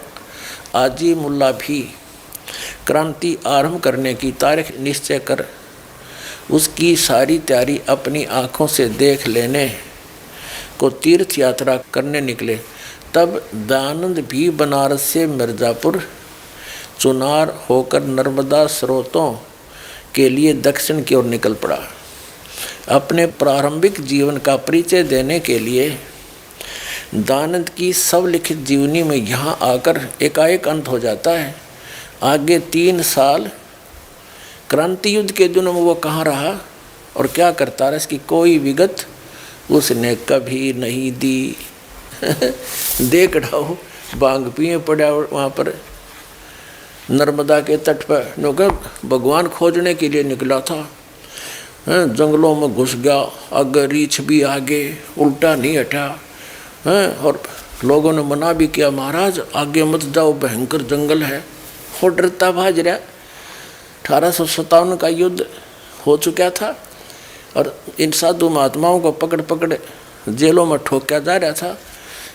आजी मुल्ला भी क्रांति आरंभ करने की तारीख निश्चय कर उसकी सारी तैयारी अपनी आँखों से देख लेने को तीर्थ यात्रा करने निकले। तब दयानंद भी बनारस से मिर्ज़ापुर, चुनार होकर नर्मदा स्रोतों के लिए दक्षिण की ओर निकल पड़ा। अपने प्रारंभिक जीवन का परिचय देने के लिए दयानंद की सब लिखित जीवनी में यहाँ आकर एकाएक अंत हो जाता है। आगे 3 साल क्रांति युद्ध के दिनों में वो कहाँ रहा और क्या करता रहा, इसकी कोई विगत उसने कभी नहीं दी देख रहो बांग पिए पड़ा वहाँ पर नर्मदा के तट पर। नौकर भगवान खोजने के लिए निकला था, जंगलों में घुस गया, आगे रीछ भी आगे उल्टा नहीं हटा, और लोगों ने मना भी किया, महाराज आगे मत जाओ, भयंकर जंगल है। वो डरता भाज रहा। 1857 का युद्ध हो चुका था और इन साधु महात्माओं को पकड़ पकड़ जेलों में ठोका जा रहा था।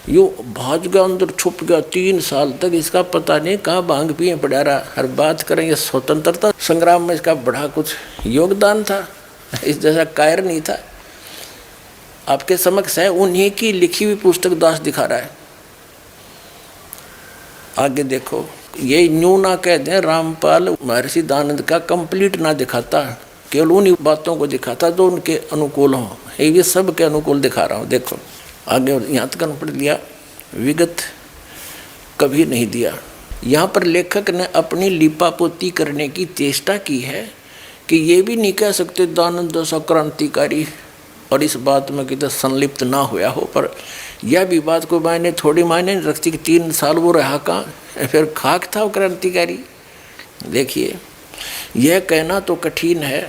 यूँ भाज गया, अंदर छुप गया 3 साल तक, इसका पता नहीं कहाँ भांग पिए पड़ा रहा। हर बात करेंगे स्वतंत्रता संग्राम में इसका बड़ा कुछ योगदान था, इस जैसा कायर नहीं था। आपके समक्ष है, उन्हीं की लिखी हुई पुस्तक दास दिखा रहा है। आगे देखो, ये न्यू ना कह दें, रामपाल महर्षि दयानंद का कंप्लीट ना दिखाता, केवल उन्हीं बातों को दिखाता जो उनके अनुकूल हों। ये सब के अनुकूल दिखा रहा हूँ। देखो आगे यहाँ तक पढ़ लिया, विगत कभी नहीं दिया। यहाँ पर लेखक ने अपनी लिपापोती करने की चेष्टा की है कि ये भी नहीं कह सकते दयानंद जैसा क्रांतिकारी और इस बात में कितना संलिप्त ना हुआ हो, पर यह भी बात को मायने थोड़ी मायने नहीं रखती कि 3 साल वो रहा कहाँ, फिर खाक था वो क्रांतिकारी। देखिए, यह कहना तो कठिन है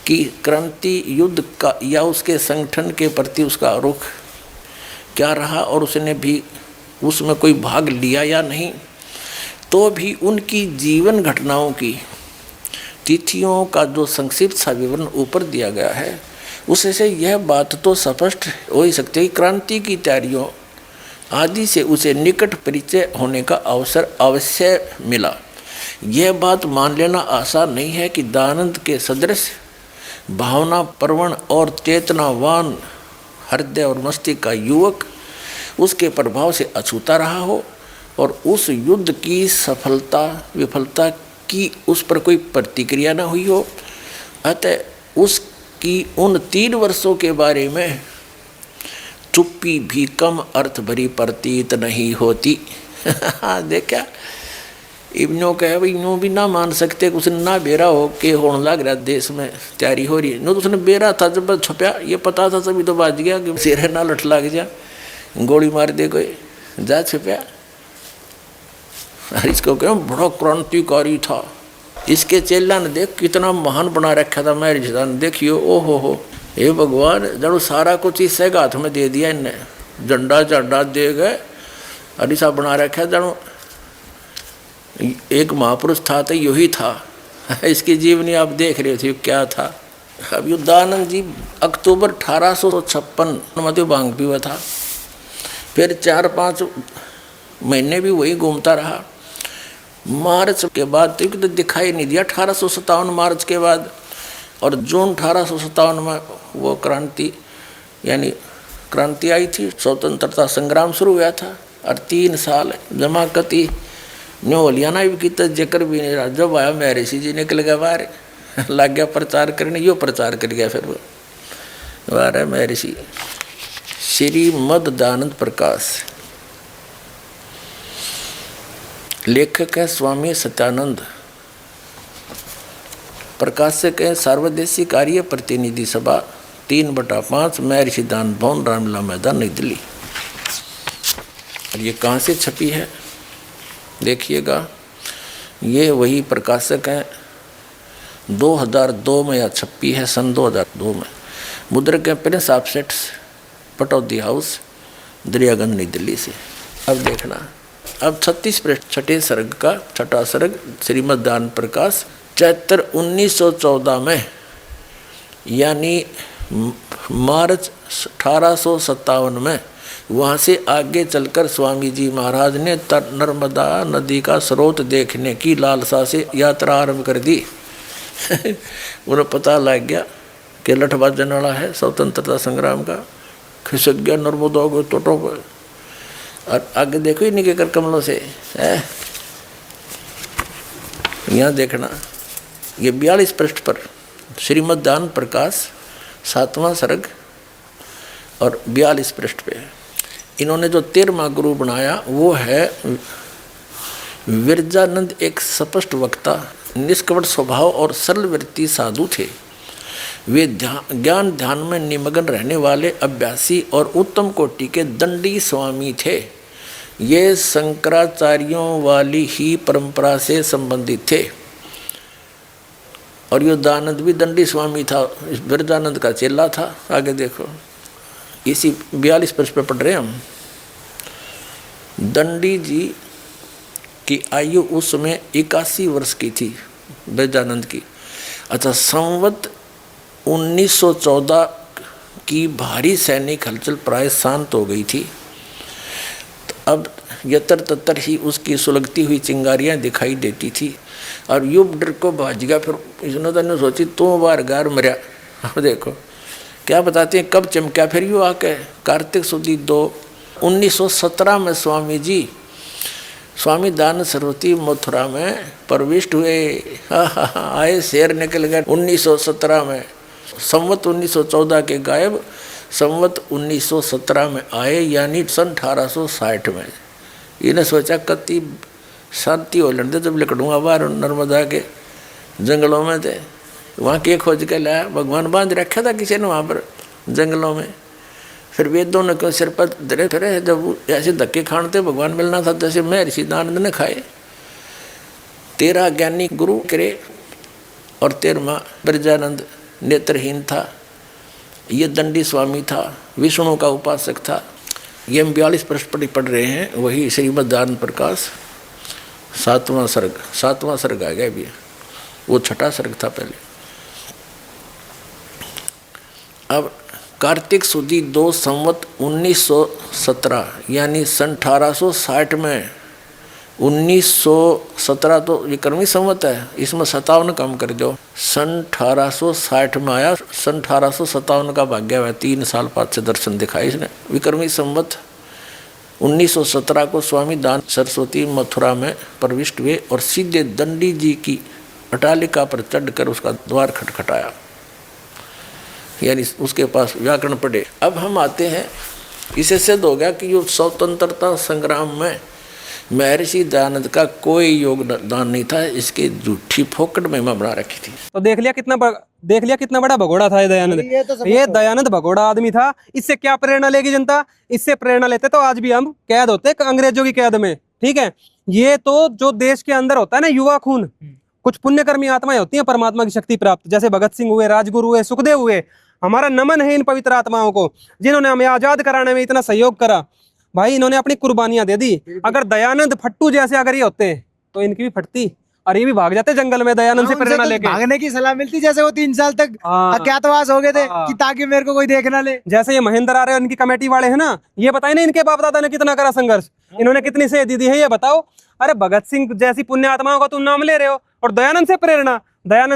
कि क्रांति युद्ध का या उसके संगठन के प्रति उसका रुख क्या रहा और उसने भी उसमें कोई भाग लिया या नहीं, तो भी उनकी जीवन घटनाओं की तिथियों का जो संक्षिप्त सा विवरण ऊपर दिया गया है, उससे यह बात तो स्पष्ट हो ही सकती है कि क्रांति की तैयारियों आदि से उसे निकट परिचय होने का अवसर अवश्य मिला। यह बात मान लेना आसान नहीं है कि दयानंद के सदृश भावना प्रवण और चेतनावान हृदय और मस्तिष्क का युवक उसके प्रभाव से अछूता रहा हो और उस युद्ध की सफलता विफलता की उस पर कोई प्रतिक्रिया न हुई हो। अतः उसकी उन 3 वर्षों के बारे में चुप्पी भी कम अर्थ भरी प्रतीत नहीं होती। देखा, इब्नो कहे भाई यूँ भी ना मान सकते, उसने ना बेरा हो के होने लग रहा देश में तैयारी हो रही है। नो तो उसने बेरा था, जब छुपया ये पता था तभी तो बाज गया कि सिर ना लट लग जा, गोली मार दे कोई, जा छुपया। इसको कह बड़ा क्रांतिकारी था, इसके चेला ने देख कितना महान बना रखा था मेरे जिदा ने, देखियो ओ हो हे भगवान, जब सारा कुछ इससे हाथ में दे दिया इनने, झंडा झंडा दे गए और ऐसा बना रखा जब एक महापुरुष था तो यही था। इसकी जीवनी आप देख रहे थे क्या था। अब ये दयानंद जी अक्टूबर 1856 में तो भांग पी हुआ था, फिर 4-5 महीने भी वही घूमता रहा। मार्च के बाद तो दिखाई नहीं दिया 1857 मार्च के बाद, और जून 1857 में वो क्रांति यानी क्रांति आई थी, स्वतंत्रता संग्राम शुरू हुआ था। और 3 साल जमाकती न्यो हलियाना भी कितना जिक्र भी नहीं रहा। जब आया महर्षि जी निकल गए बाहर, लग गया प्रचार करने, यो प्रचार कर गया फिर वो। वाह महर्षि श्रीमद दयानंद प्रकाश, लेखक है स्वामी सत्यानंद, प्रकाशक है सार्वदेशी कार्य प्रतिनिधि सभा 3/5 महर्षि दयानंद भवन, रामलीला मैदान, नई दिल्ली। और ये कहाँ से छपी है देखिएगा, ये वही प्रकाशक है, 2002 में या छपी है, सन 2002 में। मुद्रक है Prince offsets, Pataudi house, Daryaganj, नई दिल्ली से। अब देखना, अब 36 पृष्ठ, छठे सर्ग का छठा सर्ग, श्रीमद दयानंद प्रकाश, चैत्र 1914 में, यानी मार्च 1857 में, वहाँ से आगे चलकर स्वामी जी महाराज ने नर्मदा नदी का स्रोत देखने की लालसा से यात्रा आरंभ कर दी। उन्हें पता लग गया कि लठ बाजन वाला है स्वतंत्रता संग्राम का, खिसक गया नर्मदा को तटों पर। और आगे देखो ही नहीं के कर कमलों से है। यहाँ देखना, ये 42 पृष्ठ पर श्रीमद दयानंद प्रकाश 7वां सर्ग और 42 पृष्ठ पे इन्होंने जो 13वां गुरु बनाया वो है विरजानंद। एक स्पष्ट वक्ता, निष्कपट स्वभाव और सरल वृत्ति साधु थे। वे ज्ञान ध्यान में निमग्न रहने वाले अभ्यासी और उत्तम कोटि के दंडी स्वामी थे। ये शंकराचार्यों वाली ही परंपरा से संबंधित थे। और यो दयानंद भी दंडी स्वामी था, इस विरजानंद का चेला था। आगे देखो, इसी 42 पृष्ठ पर पढ़ रहे हम। दंडी जी की आयु उस समय 81 वर्ष की थी, विरजानंद की। अच्छा, संवत 1914 की भारी सैनिक हलचल प्राय शांत हो गई थी। तो अब यतर ततर ही उसकी सुलगती हुई चिंगारियाँ दिखाई देती थी। और युग डर को भाज गया। फिर इसने सोची तो बार गार मरिया। अब देखो क्या बताते हैं, कब चमका फिर यू आके कार्तिक सुदी 2 1917 में स्वामी जी स्वामी दयानंद सरस्वती मथुरा में प्रविष्ट हुए। आए शेर निकल गए 1917 में। संवत 1914 के गायब संवत 1917 में आए, यानी सन 1860 में। इन्हें सोचा कति शांति हो लड़ते जब लकड़ूंगा बाहर नर्मदा के जंगलों में थे। वहाँ के खोज के लाया, भगवान बांध रखा था किसी ने वहाँ पर जंगलों में। फिर वेदों ने क्यों सिर पर धरे फिरे, जब ऐसे धक्के खानते भगवान मिलना था, जैसे महर्षि दयानंद ने खाए। 13 ज्ञानी गुरु करे और 13वां विरजानंद नेत्रहीन था। ये दंडी स्वामी था, विष्णु का उपासक था। ये हम 42 पृष्ठ पर पढ़ रहे हैं, वही श्रीमद दयानंद प्रकाश 7वां सर्ग आ गया भी, वो छठा सर्ग था पहले। अब कार्तिक सुदी 2 संवत 1917, यानी सन 1860 में। 1917 तो विक्रमी संवत है, इसमें 57 कम कर दो। सन 1860 में आया, सन 1857 का भाग्य हुआ। 3 साल बाद से दर्शन दिखाए इसने। विक्रमी संवत 1917 को स्वामी दयानंद सरस्वती मथुरा में प्रविष्ट हुए और सीधे दंडी जी की अटालिका पर चढ़कर उसका द्वार खटखटाया, यानी उसके पास व्याकरण पढ़े। अब हम आते हैं, इसे सिद्ध हो गया कि यो स्वतंत्रता संग्राम में महर्षि दयानंद का कोई योगदान नहीं था। इसके झूठी फोकट महिमा बना रखी थी। तो देख लिया कितना बड़ा भगोड़ा था ये दयानंद। ये दयानंद भगोड़ा आदमी था। इससे क्या प्रेरणा लेगी जनता? इससे प्रेरणा लेते तो आज भी हम कैद होते अंग्रेजों की कैद में। ठीक है, ये तो जो देश के अंदर होता है ना युवा खून, कुछ पुण्यकर्मी आत्माएं होती हैं परमात्मा की शक्ति प्राप्त, जैसे भगत सिंह हुए, राजगुरु हुए, सुखदेव हुए। हमारा नमन है इन पवित्र आत्माओं को जिन्होंने हमें आजाद कराने में इतना सहयोग करा। भाई इन्होंने अपनी कुर्बानियां दे दी। अगर दयानंद फट्टू जैसे अगर ये होते तो इनकी भी फटती और ये भी भाग जाते जंगल में दयानंद से प्रेरणा लेके। भागने की सलाह मिलती, जैसे वो 3 साल तक अज्ञातवास हो गए थे कि ताकि मेरे को कोई देख ना ले। जैसे ये महेंद्र आ रहे हैं, उनकी कमेटी वाले हैं ना, ये बताए ना इनके बाप दादा ने कितना करा संघर्ष, इन्होंने कितनी शहीदी दी है ये बताओ। अरे भगत सिंह जैसी पुण्य आत्माओं का तुम नाम ले रहे हो, और दयानंद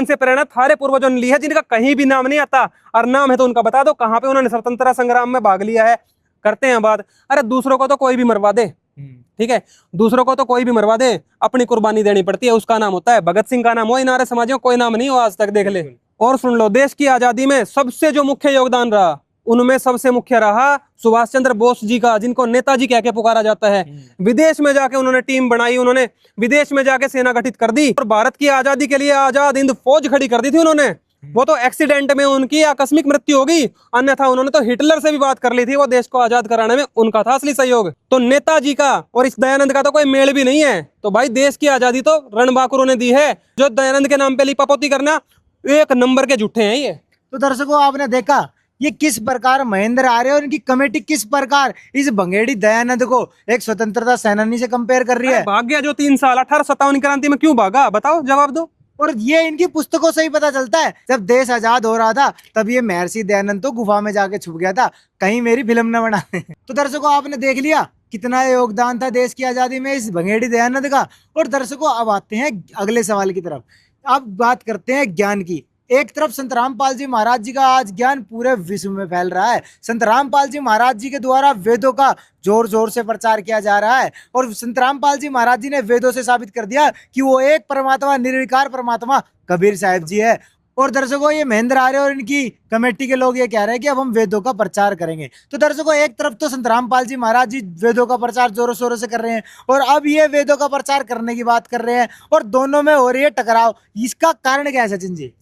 से प्रेरणा थारे पूर्वजों ने ली है जिनका कहीं भी नाम नहीं आता। और नाम है तो उनका बता दो, कहाँ पे उन्होंने स्वतंत्रता संग्राम में भाग लिया है। करते हैं बात। अरे दूसरों को तो कोई भी मरवा दे, ठीक है, दूसरों को तो कोई भी मरवा दे, अपनी कुर्बानी देनी पड़ती है, उसका नाम होता है भगत सिंह का नाम हो इन आर्य समाजियों, कोई नाम नहीं हो आज तक, देख ले। और सुन लो, देश की आजादी में सबसे जो मुख्य योगदान रहा, उनमें सबसे मुख्य रहा सुभाष चंद्र बोस जी का, जिनको नेताजी कह के पुकारा जाता है। विदेश में जाके उन्होंने टीम बनाई, उन्होंने विदेश में जाके सेना गठित कर दी और भारत की आजादी के लिए आजाद हिंद फौज खड़ी कर दी थी उन्होंने। वो तो एक्सीडेंट में उनकी आकस्मिक मृत्यु होगी, अन्यथा उन्होंने तो हिटलर से भी बात कर ली थी, वो देश को आजाद कराने में उनका था असली सहयोग। तो नेताजी का और इस दयानंद का तो कोई मेल भी नहीं है। तो भाई देश की आजादी तो रणबांकुरों ने दी है, जो दयानंद के नाम पे लिपापोती करना एक नंबर के झूठे हैं ये। तो दर्शकों आपने देखा ये किस प्रकार महेंद्र आर्य और इनकी कमेटी किस प्रकार इस भंगेड़ी दयानंद को एक स्वतंत्रता सेनानी से कंपेयर कर रही है। भाग गया जो 3 साल 1857 क्रांति में, क्यों भागा बताओ, जवाब दो। और ये इनकी पुस्तकों से ही पता चलता है। जब देश आजाद हो रहा था तब ये महर्षि दयानंद तो गुफा में जाके छुप गया था, कहीं मेरी फिल्म न बना। तो दर्शकों आपने देख लिया कितना योगदान था देश की आजादी में इस भंगेड़ी दयानंद का। और दर्शकों अब आते हैं अगले सवाल की तरफ। अब बात करते हैं ज्ञान की। एक तरफ संत रामपाल जी महाराज जी का आज ज्ञान पूरे विश्व में फैल रहा है। संत रामपाल जी महाराज जी के द्वारा वेदों का जोर जोर से प्रचार किया जा रहा है और संत रामपाल जी महाराज जी ने वेदों से साबित कर दिया कि वो एक परमात्मा, निर्विकार परमात्मा कबीर साहिब जी है। और दर्शकों ये महेंद्र आर्य और इनकी कमेटी के लोग ये कह रहे हैं कि अब हम वेदों का प्रचार करेंगे। तो दर्शकों एक तरफ तो संत रामपाल जी महाराज जी वेदों का प्रचार जोरों शोरों से कर रहे हैं और अब ये वेदों का प्रचार करने की बात कर रहे हैं और दोनों में हो रही है टकराव। इसका कारण क्या है सचिन जी?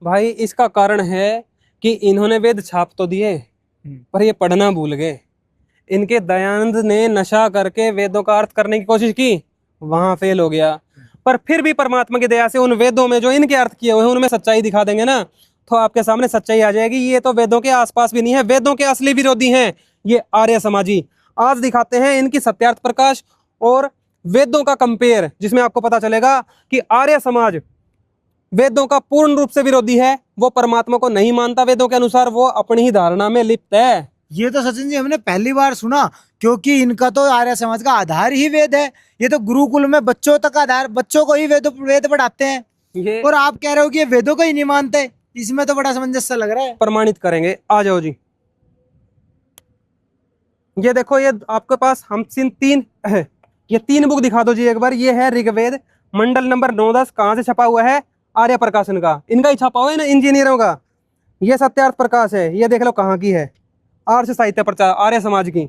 भाई इसका कारण है कि इन्होंने वेद छाप तो दिए पर ये पढ़ना भूल गए। इनके दयानंद ने नशा करके वेदों का अर्थ करने की कोशिश की, वहां फेल हो गया। पर फिर भी परमात्मा की दया से उन वेदों में जो इनके अर्थ किए हुए हैं उनमें सच्चाई दिखा देंगे ना, तो आपके सामने सच्चाई आ जाएगी। ये तो वेदों के आसपास भी नहीं है, वेदों के असली विरोधी हैं ये आर्य समाजी। आज दिखाते हैं इनकी सत्यार्थ प्रकाश और वेदों का कंपेयर, जिसमें आपको पता चलेगा कि आर्य समाज वेदों का पूर्ण रूप से विरोधी है। वो परमात्मा को नहीं मानता वेदों के अनुसार, वो अपनी ही धारणा में लिप्त है। ये तो सचिन जी हमने पहली बार सुना, क्योंकि इनका तो आर्य समाज का आधार ही वेद है। ये तो गुरुकुल में बच्चों तक आधार, बच्चों को ही वेद पढ़ाते हैं और आप कह रहे हो कि ये वेदों को ही नहीं मानते। इसमें तो बड़ा सामंजस्य लग रहा है। प्रमाणित करेंगे, आ जाओ जी। ये देखो, ये आपके पास हम तीन है, ये 3 बुक दिखा दो जी एक बार। ये है ऋग्वेद मंडल नंबर 9-10, कहाँ से छपा हुआ है? आर्य प्रकाशन का, इनका ही छपा हुआ है ना, इंजीनियरों का। ये सत्यार्थ प्रकाश है, ये देख लो कहाँ की है, आर्ष साहित्य प्रचार आर्य समाज की।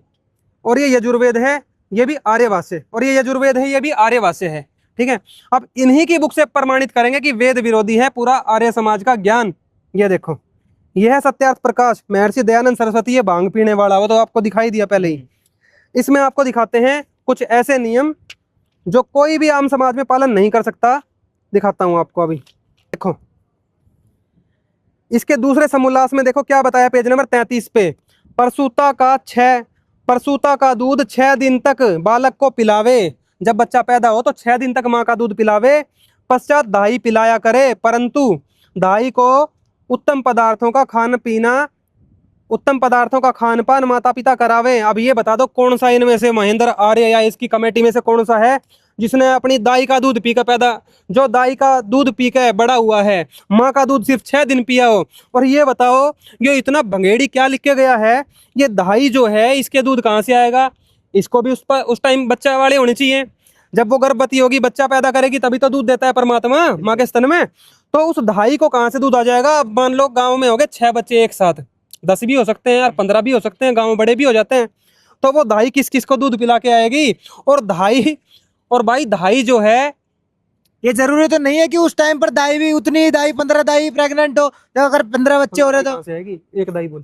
और ये यजुर्वेद है, ये भी आर्यवास्य, और ये यजुर्वेद है, ये भी आर्यवास्य है। ठीक है, अब इन्हीं की बुक से प्रमाणित करेंगे कि वेद विरोधी है पूरा आर्य समाज का ज्ञान। ये देखो, यह है सत्यार्थ प्रकाश, महर्षि दयानंद सरस्वती। ये भांग पीने वाला, वो तो आपको दिखाई दिया पहले ही। इसमें आपको दिखाते हैं कुछ ऐसे नियम जो कोई भी आम समाज में पालन नहीं कर सकता। दिखाता हूं आपको अभी, देखो इसके दूसरे समोल्लास में देखो क्या बताया, पेज नंबर 33 पे। परसूता का दूध 6 दिन तक बालक को पिलावे। जब बच्चा पैदा हो तो 6 दिन तक माँ का दूध पिलावे, पश्चात दाई पिलाया करे, परंतु दाई को उत्तम पदार्थों का खान पान माता पिता करावे। अब ये बता दो कौन सा इनमें से महेंद्र आर्य या इसकी कमेटी में से कौन सा है जिसने अपनी दाई का दूध पीकर जो दाई का दूध पीकर बड़ा हुआ है, माँ का दूध सिर्फ 6 दिन पिया हो। और ये बताओ, ये इतना भंगेड़ी क्या लिख के गया है? ये दाई जो है इसके दूध कहाँ से आएगा? इसको भी उस टाइम बच्चा वाले होने चाहिए। जब वो गर्भवती होगी, बच्चा पैदा करेगी, तभी तो दूध देता है परमात्मा माँ के स्तन में। तो उस दाई को कहाँ से दूध आ जाएगा? अब मान लो गाँव में हो गए 6 बच्चे एक साथ, 10 भी हो सकते हैं यार, 15 भी हो सकते हैं, गाँव बड़े भी हो जाते हैं। तो वो दाई किस किस को दूध पिला के आएगी? और भाई दाई जो है, ये जरूरी तो नहीं है कि उस टाइम पर दाई भी उतनी दाई 15 दाई प्रेग्नेंट हो। जब अगर 15 बच्चे हो रहे तो से आएगी एक दाई बोल।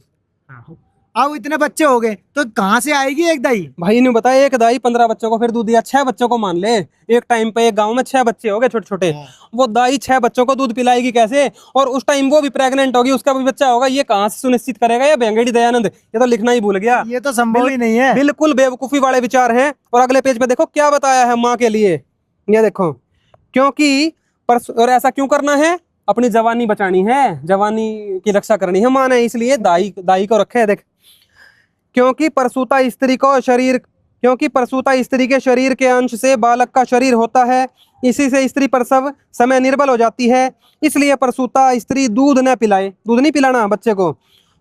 अब इतने बच्चे हो गए तो कहाँ से आएगी एक दाई? भाई ने बताया एक दाई 15 बच्चों को फिर दूध दिया, 6 बच्चों को मान ले एक टाइम पे, एक गांव में 6 बच्चे हो गए छोटे छोटे, वो दाई 6 बच्चों को दूध पिलाएगी कैसे? और उस टाइम वो भी प्रेग्नेंट होगी, उसका भी बच्चा होगा, ये कहाँ से सुनिश्चित करेगा? ये भंगेड़ी दयानंद ये तो लिखना ही भूल गया। ये तो संभव ही नहीं है, बिल्कुल बेवकूफी वाले विचार हैं। और अगले पेज पे देखो क्या बताया है माँ के लिए, ये देखो, क्योंकि और ऐसा क्यों करना है? अपनी जवानी बचानी है, जवानी की रक्षा करनी है माँ ने, इसलिए दाई को रखे है। देख, क्योंकि प्रसूता स्त्री के शरीर के अंश से बालक का शरीर होता है, इसी से स्त्री प्रसव समय निर्बल हो जाती है, इसलिए प्रसूता स्त्री दूध न पिलाए। दूध नहीं पिलाना बच्चे को।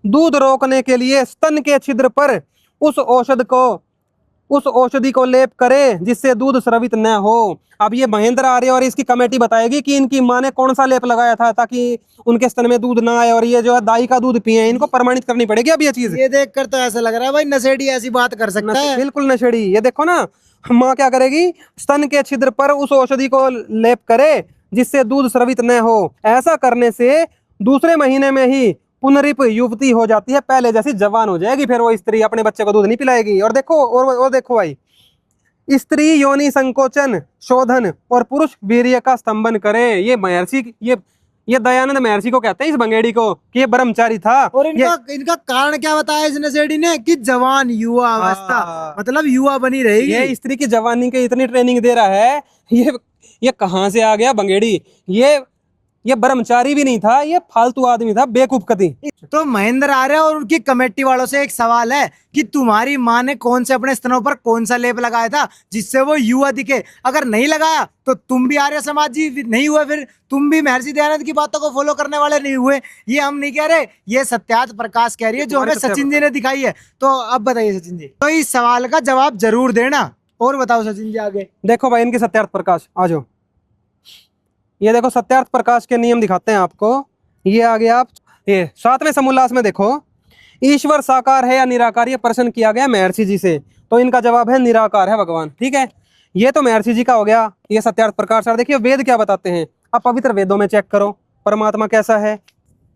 दूध रोकने के लिए स्तन के छिद्र पर उस औषध को उस औषधि को लेप करे जिससे दूध स्रवित न हो। अब ये महेंद्र आर्य और इसकी कमेटी बताएगी कि इनकी माँ ने कौन सा लेप लगाया था ताकि उनके स्तन में दूध ना आए और ये जो है दाई का दूध पिए। इनको प्रमाणित करनी पड़ेगी अब ये चीज। ये देखकर तो ऐसा लग रहा है भाई नशेड़ी ऐसी बात कर सकता है। बिल्कुल नशेड़ी। ये देखो ना, माँ क्या करेगी, स्तन के छिद्र पर उस औषधि को लेप करे जिससे दूध स्रवित न हो। ऐसा करने से दूसरे महीने में ही पुनरिप युवती हो जाती है, पहले जैसी जवान हो जाएगी। फिर वो स्त्री अपने बच्चे को दूध नहीं पिलाएगी। और देखो और देखो भाई, स्त्री योनि संकोचन शोधन और पुरुष वीर्य का स्तंभन करे। ये महर्षि ये दयानंद महर्षि को कहते हैं इस बंगेड़ी को कि ये ब्रह्मचारी था। और इनका कारण क्या बताया इस नशेड़ी ने कि जवान युवा अवस्था, मतलब युवा बनी रहेगी। ये स्त्री की जवानी की इतनी ट्रेनिंग दे रहा है। ये कहाँ से आ गया बंगेड़ी? ये ब्रह्मचारी भी नहीं था, ये फालतू आदमी था, बेवकूफ कती। तो महेंद्र आर्य और उनकी कमेटी वालों से एक सवाल है कि तुम्हारी माँ ने कौन से अपने स्तनों पर कौन सा लेप लगाया था जिससे वो युवा दिखे? अगर नहीं लगाया तो तुम भी आर्य समाजी नहीं हुए, फिर तुम भी महर्षि दयानंद की बातों को फॉलो करने वाले नहीं हुए। ये हम नहीं कह रहे, ये सत्यार्थ प्रकाश कह रही है जो हमें सचिन जी ने दिखाई है। तो अब बताइए सचिन जी, तो इस सवाल का जवाब जरूर देना। और बताओ सचिन जी आगे। देखो भाई इनके सत्यार्थ प्रकाश, आ जाओ। ये देखो सत्यार्थ प्रकाश के नियम दिखाते हैं आपको। ये आगे आप ये 7वें समोल्लास में देखो, ईश्वर साकार है या निराकार, ये प्रश्न किया गया महर्षि जी से। तो इनका जवाब है निराकार है भगवान। ठीक है, ये तो महर्षि जी का हो गया, ये सत्यार्थ प्रकाश। और देखिए वेद क्या बताते हैं। अब पवित्र वेदों में चेक करो परमात्मा कैसा है।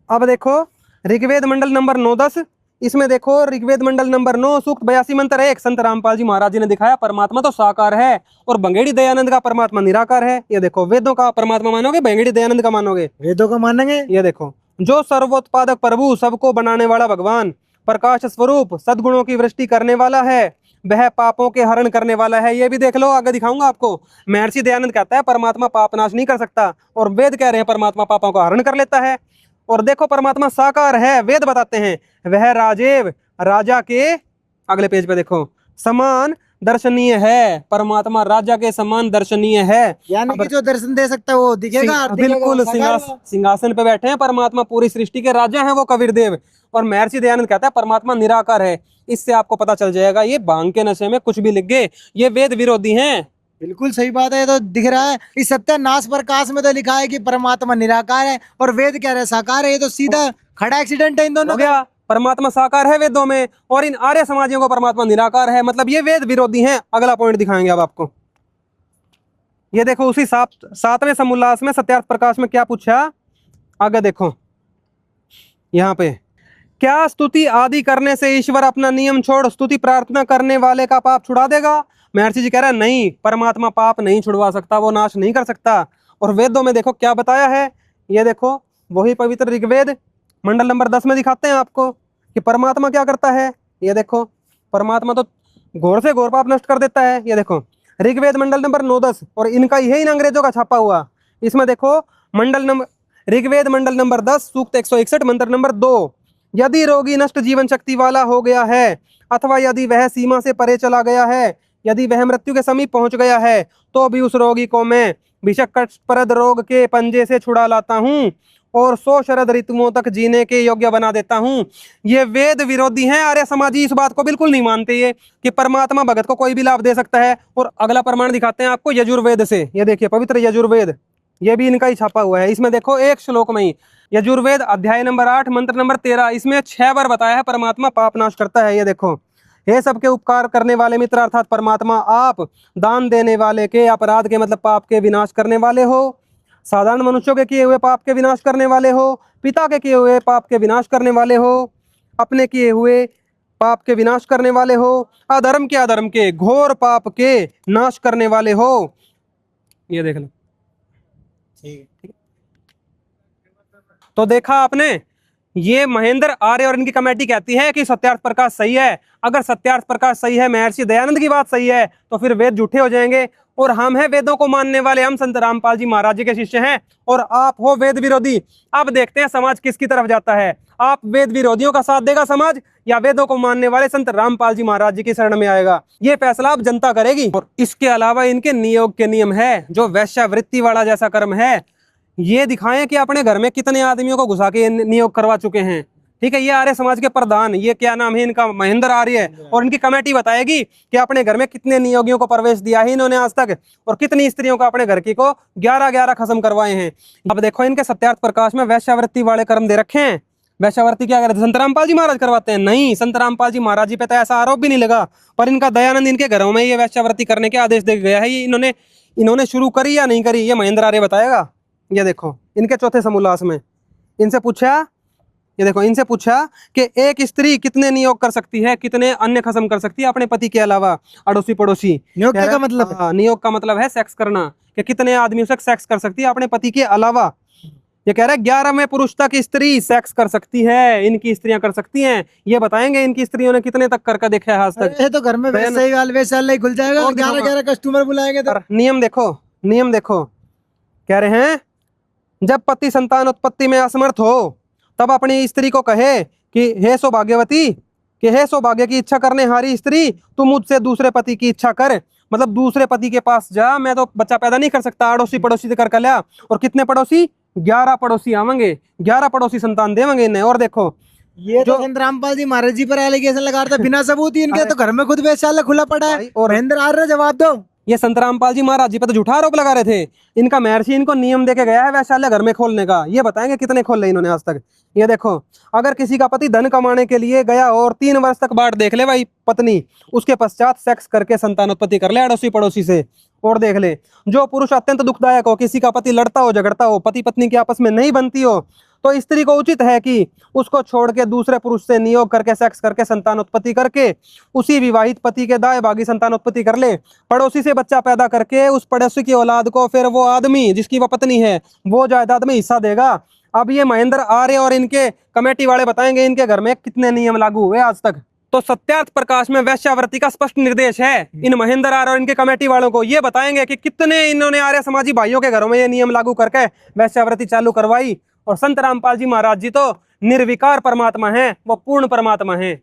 अब देखो ऋग्वेद मंडल नंबर 9-10, इसमें देखो ऋग्वेद मंडल नंबर 9 सूक्त 82 मंत्र 1, संत रामपाल जी महाराज जी ने दिखाया परमात्मा तो साकार है और बंगेड़ी दयानंद का परमात्मा निराकार है। ये देखो वेदों का परमात्मा मानोगे, बंगेड़ी दयानंद का मानोगे? वेदों का मानेंगे। ये देखो, जो सर्वोत्पादक प्रभु, सबको बनाने वाला भगवान, प्रकाश स्वरूप, सद्गुणों की वृष्टि करने वाला है, वह पापों के हरण करने वाला है। ये भी देख लो, आगे दिखाऊंगा आपको। महर्षि दयानंद कहता है परमात्मा पाप नाश नहीं कर सकता और वेद कह रहे हैं परमात्मा पापों का हरण कर लेता है। और देखो परमात्मा साकार है, वेद बताते हैं वह राजेव, राजा के, अगले पेज पे देखो, समान दर्शनीय है। परमात्मा राजा के समान दर्शनीय है, यानी कि जो दर्शन दे सकता है वो दिखेगा। बिल्कुल सिंहासन पे बैठे हैं परमात्मा, पूरी सृष्टि के राजा हैं वो कबीर देव। और महर्षि दयानंद कहता है परमात्मा निराकार है। इससे आपको पता चल जाएगा ये भांग के नशे में कुछ भी लिख गए, ये वेद विरोधी हैं। बिल्कुल सही बात है, ये तो दिख रहा है। इस सत्यानाश प्रकाश में तो लिखा है कि परमात्मा निराकार है और वेद कह रहे हैं साकार है। ये तो सीधा खड़ा एक्सीडेंट है इन दोनों का। परमात्मा साकार है वेदों में और इन आर्य समाजियों को परमात्मा निराकार है, मतलब ये वेद विरोधी हैं। अगला पॉइंट दिखाएंगे अब आपको। ये देखो उसी 7वें समोल्लास में सत्यार्थ प्रकाश में क्या पूछा, आगे देखो यहाँ पे, क्या स्तुति आदि करने से ईश्वर अपना नियम छोड़ स्तुति प्रार्थना करने वाले का पाप छुड़ा देगा? महर्षि जी कह रहे हैं नहीं, परमात्मा पाप नहीं छुड़वा सकता, वो नाश नहीं कर सकता। और वेदों में देखो क्या बताया है, ये देखो वही पवित्र ऋग्वेद मंडल नंबर 10 में दिखाते हैं आपको कि परमात्मा क्या करता है। ये देखो परमात्मा तो घोर से घोर पाप नष्ट कर देता है। ये देखो ऋग्वेद मंडल नंबर 9-10, और इनका यही इन अंग्रेजों का छापा हुआ। इसमें देखो ऋग्वेद मंडल नंबर 10 सूक्त 161 मंत्र नंबर 2, यदि रोगी नष्ट जीवन शक्ति वाला हो गया है अथवा यदि वह सीमा से परे चला गया है, यदि वह मृत्यु के समीप पहुंच गया है, तो भी उस रोगी को मैं विषकटप्रद रोग के पंजे से छुड़ा लाता हूं और 100 शरद ऋतुओं तक जीने के योग्य बना देता हूं। ये वेद विरोधी हैं। आर्य समाजी इस बात को बिल्कुल नहीं मानते ये कि परमात्मा भगत को कोई भी लाभ दे सकता है। और अगला प्रमाण दिखाते हैं आपको यजुर्वेद से। ये देखिए पवित्र यजुर्वेद, ये भी इनका ही छापा हुआ है। इसमें देखो एक श्लोक में ही, यजुर्वेद अध्याय नंबर 8 मंत्र नंबर 13, इसमें 6 बार बताया है परमात्मा पाप नाश करता है। ये देखो, हे सबके उपकार करने वाले मित्र अर्थात परमात्मा, आप दान देने वाले के अपराध के मतलब पाप के विनाश करने वाले हो, साधारण मनुष्यों के किए हुए पाप के विनाश करने वाले हो, पिता के किए हुए पाप के विनाश करने वाले हो, अपने किए हुए पाप के विनाश करने वाले हो, अधर्म के घोर पाप के नाश करने वाले हो। ये देख लो, ठीक है। तो देखा आपने, ये महेंद्र आर्य और इनकी कमेटी कहती है कि सत्यार्थ प्रकाश सही है। अगर सत्यार्थ प्रकाश सही है, महर्षि दयानंद की बात सही है, तो फिर वेद झूठे हो जाएंगे। और हम हैं वेदों को मानने वाले, हम संत रामपाल जी महाराज जी के शिष्य हैं और आप हो वेद विरोधी। अब देखते हैं समाज किसकी तरफ जाता है। आप वेद विरोधियों का साथ देगा समाज, या वेदों को मानने वाले संत रामपाल जी महाराज जी की शरण में आएगा? ये फैसला अब जनता करेगी। और इसके अलावा इनके नियोग के नियम है, जो वैश्यावृत्ति वाला जैसा कर्म है। ये दिखाएं कि अपने घर में कितने आदमियों को घुसा के नियोग करवा चुके हैं। ठीक है, ये आर्य समाज के प्रधान, ये क्या नाम है इनका, महेंद्र आर्य है, और इनकी कमेटी बताएगी कि अपने घर में कितने नियोगियों को प्रवेश दिया है इन्होंने आज तक, और कितनी स्त्रियों को अपने घर की को 11 खत्म करवाए हैं। अब देखो इनके सत्यार्थ प्रकाश में वैश्यावृत्ति वाले कर्म दे रखे हैं। वैश्यावृत्ति क्या करते हैं? संत रामपाल जी महाराज करवाते हैं? नहीं, संत रामपाल जी महाराज जी पे तो ऐसा आरोप भी नहीं लगा, पर इनका दयानंद इनके घरों में ये वैश्यावृत्ति करने के आदेश दे गया है। ये इन्होंने शुरू करी या नहीं करी, ये महेंद्र आर्य बताएगा। ये देखो इनके चौथे समोल्लास में इनसे पूछा, ये देखो इनसे पूछा कि एक स्त्री कितने नियोग कर सकती है, कितने अन्य खत्म कर सकती है अपने पति के अलावा, अड़ोसी पड़ोसी। नियोग का मतलब? हाँ, नियोग का मतलब है सेक्स करना, कि कितने आदमियों से सेक्स कर सकती है अपने पति के अलावा। ये कह रहा है 11वें पुरुष तक स्त्री सेक्स कर सकती है, इनकी स्त्रियां कर सकती हैं। ये बताएंगे इनकी स्त्रियों ने कितने तक करके देखा है आज तक। ये तो घर में वैसे ही वैसे खुल जाएगा, 11 कस्टमर बुलाएंगे तो। नियम देखो कह रहे हैं, जब पति संतान उत्पत्ति में असमर्थ हो तब अपनी स्त्री को कहे कि हे सौभाग्यवती, कि हे सौभाग्य की इच्छा करने हारी स्त्री, तू मुझसे दूसरे पति की इच्छा कर। मतलब दूसरे पति के पास जा, मैं तो बच्चा पैदा नहीं कर सकता, अड़ोसी पड़ोसी से कर लिया। और कितने पड़ोसी? 11 पड़ोसी आवेंगे, 11 पड़ोसी संतान देवेंगे इन्हें। और देखो ये तो संत रामपाल जी महाराज जी पर एलिगेशन लगा रहा था बिना सबूत ही। इनके तो घर में खुद वैश्यालय खुला पड़ा है। और महेंद्र आर्य जवाब दो। ये संत रामपाल जी महाराज जी पर तो झूठा आरोप लगा रहे थे। इनका महर्षि इनको नियम देके गया है वैश्यालय घर में खोलने का। ये बताएंगे कितने खोले इन्होंने आज तक। ये देखो, अगर किसी का पति धन कमाने के लिए गया और 3 वर्ष तक बाट देख ले भाई पत्नी, उसके पश्चात सेक्स करके संतान उत्पत्ति कर ले अड़ोसी पड़ोसी से। और देख ले, जो पुरुष अत्यंत दुखदायक हो, किसी का पति लड़ता हो झगड़ता हो, पति पत्नी की आपस में नहीं बनती हो, तो स्त्री को उचित है कि उसको छोड़ के दूसरे पुरुष से नियोग करके सेक्स करके संतान उत्पत्ति करके उसी विवाहित पति के दाएं भागी संतान उत्पत्ति कर ले। पड़ोसी से बच्चा पैदा करके उस पड़ोसी की औलाद को फिर वो आदमी जिसकी वो पत्नी है वो जायदाद में हिस्सा देगा। अब ये महेंद्र आर्य और इनके कमेटी वाले बताएंगे इनके घर में कितने नियम लागू हुए आज तक। तो सत्यार्थ प्रकाश में वैश्यावृत्ति का स्पष्ट निर्देश है इन महेंद्र आर्य और इनके कमेटी वालों को। ये बताएंगे कि कितने इन्होंने आर्य समाजी भाइयों के घरों में ये नियम लागू करके वैश्यावृत्ति चालू करवाई। और संत रामपाल जी महाराज जी तो निर्विकार परमात्मा हैं, वो पूर्ण परमात्मा हैं।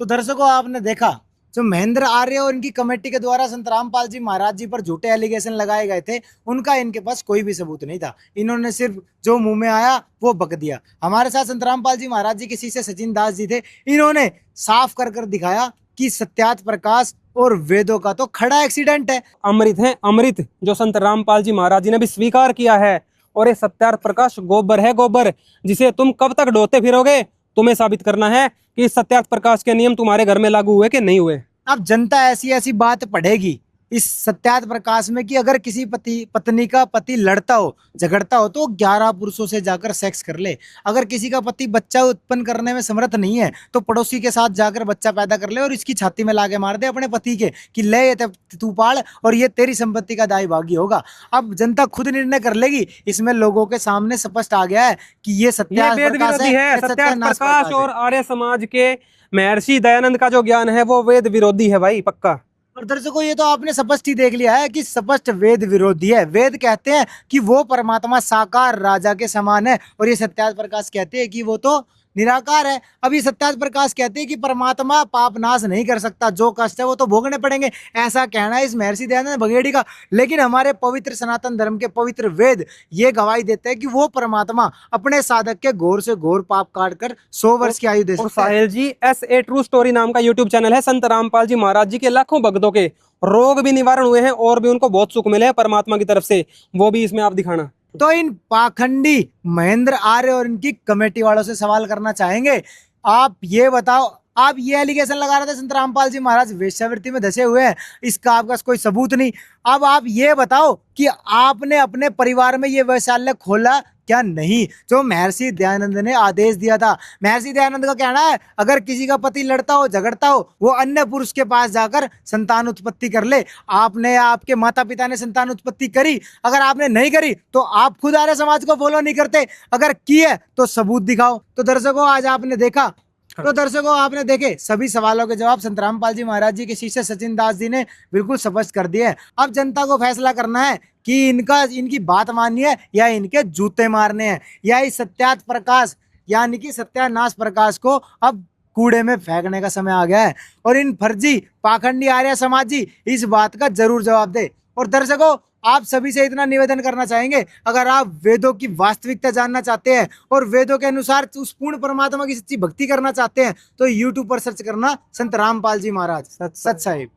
तो दर्शकों आपने देखा, जो महेंद्र आर्य और इनकी कमेटी के द्वारा संत रामपाल जी महाराज जी पर झूठे एलिगेशन लगाए गए थे, उनका इनके पास कोई भी सबूत नहीं था। इन्होंने सिर्फ जो मुंह में आया वो बक दिया। हमारे साथ संत रामपाल जी महाराज जी के शिष्य सचिन दास जी थे। इन्होंने साफ कर दिखाया कि सत्यार्थ प्रकाश और वेदों का तो खड़ा एक्सीडेंट है। अमृत है अमृत, जो संत रामपाल जी महाराज जी ने भी स्वीकार किया है। और ये सत्यार्थ प्रकाश गोबर है, गोबर, जिसे तुम कब तक ढोते फिरोगे। तुम्हें साबित करना है कि इस सत्यार्थ प्रकाश के नियम तुम्हारे घर में लागू हुए कि नहीं हुए। अब जनता ऐसी ऐसी बात पढ़ेगी इस सत्यार्थ प्रकाश में कि अगर किसी पत्नी का पति लड़ता हो झगड़ता हो तो 11 पुरुषों से जाकर सेक्स कर ले। अगर किसी का पति बच्चा उत्पन्न करने में समर्थ नहीं है तो पड़ोसी के साथ जाकर बच्चा पैदा कर ले और इसकी छाती में लाके मार दे अपने पति के कि ले ये तू पाल और ये तेरी संपत्ति का दाई भागी होगा। अब जनता खुद निर्णय कर लेगी। इसमें लोगों के सामने स्पष्ट आ गया है कि ये सत्यार्थ प्रकाश है। सत्यार्थ प्रकाश और आर्य समाज के महर्षि दयानंद का जो ज्ञान है वो वेद विरोधी है भाई, पक्का। और दर्शकों ये तो आपने स्पष्ट ही देख लिया है कि स्पष्ट वेद विरोधी है। वेद कहते हैं कि वो परमात्मा साकार राजा के समान है और ये सत्यार्थ प्रकाश कहते हैं कि वो तो निराकार है। अब ये सत्यार्थ प्रकाश कहते हैं कि परमात्मा पाप नाश नहीं कर सकता, जो कष्ट है वो तो भोगने पड़ेंगे। ऐसा कहना है इस महर्षि दयानंद बघेड़ी का। लेकिन हमारे पवित्र सनातन धर्म के पवित्र वेद ये गवाही देते हैं कि वो परमात्मा अपने साधक के घोर से घोर पाप काट कर 100 वर्ष की आयु दे सकता है। साहिल जी, SA ट्रू स्टोरी नाम का YouTube चैनल है। संत रामपाल जी महाराज जी के लाखों भक्तों के रोग भी निवारण हुए हैं और भी उनको बहुत सुख मिले हैं परमात्मा की तरफ से, वो भी इसमें आप दिखाना। तो इन पाखंडी महेंद्र आर्य और इनकी कमेटी वालों से सवाल करना चाहेंगे, आप ये बताओ, आप ये एलिगेशन लगा रहे थे संत रामपाल जी महाराज वेश्यावृत्ति में धसे हुए हैं, इसका आपका कोई सबूत नहीं। अब आप ये बताओ कि आपने अपने परिवार में ये वैश्यालय खोला क्या नहीं, जो महर्षि दयानंद ने आदेश दिया था। महर्षि दयानंद का कहना है अगर किसी का पति लड़ता हो झगड़ता हो वो अन्य पुरुष के पास जाकर संतान उत्पत्ति कर ले। आपने, आपके माता पिता ने संतान उत्पत्ति करी, अगर आपने नहीं करी तो आप खुद आर्य समाज को फॉलो नहीं करते, अगर की है तो सबूत दिखाओ। तो दर्शकों आज आपने देखा, तो दर्शकों आपने देखे सभी सवालों के जवाब संत रामपाल जी महाराज जी के शिष्य सचिन दास जी ने बिल्कुल स्पष्ट कर दिए। अब जनता को फैसला करना है कि इनकी बात माननी है या इनके जूते मारने हैं, या इस सत्यार्थ प्रकाश यानी कि सत्यानाश प्रकाश को अब कूड़े में फेंकने का समय आ गया है। और इन फर्जी पाखंडी आर्य समाजी इस बात का जरूर जवाब दे। और दर्शकों आप सभी से इतना निवेदन करना चाहेंगे, अगर आप वेदों की वास्तविकता जानना चाहते हैं और वेदों के अनुसार उस पूर्ण परमात्मा की सच्ची भक्ति करना चाहते हैं तो यूट्यूब पर सर्च करना संत रामपाल जी महाराज सत साहिब।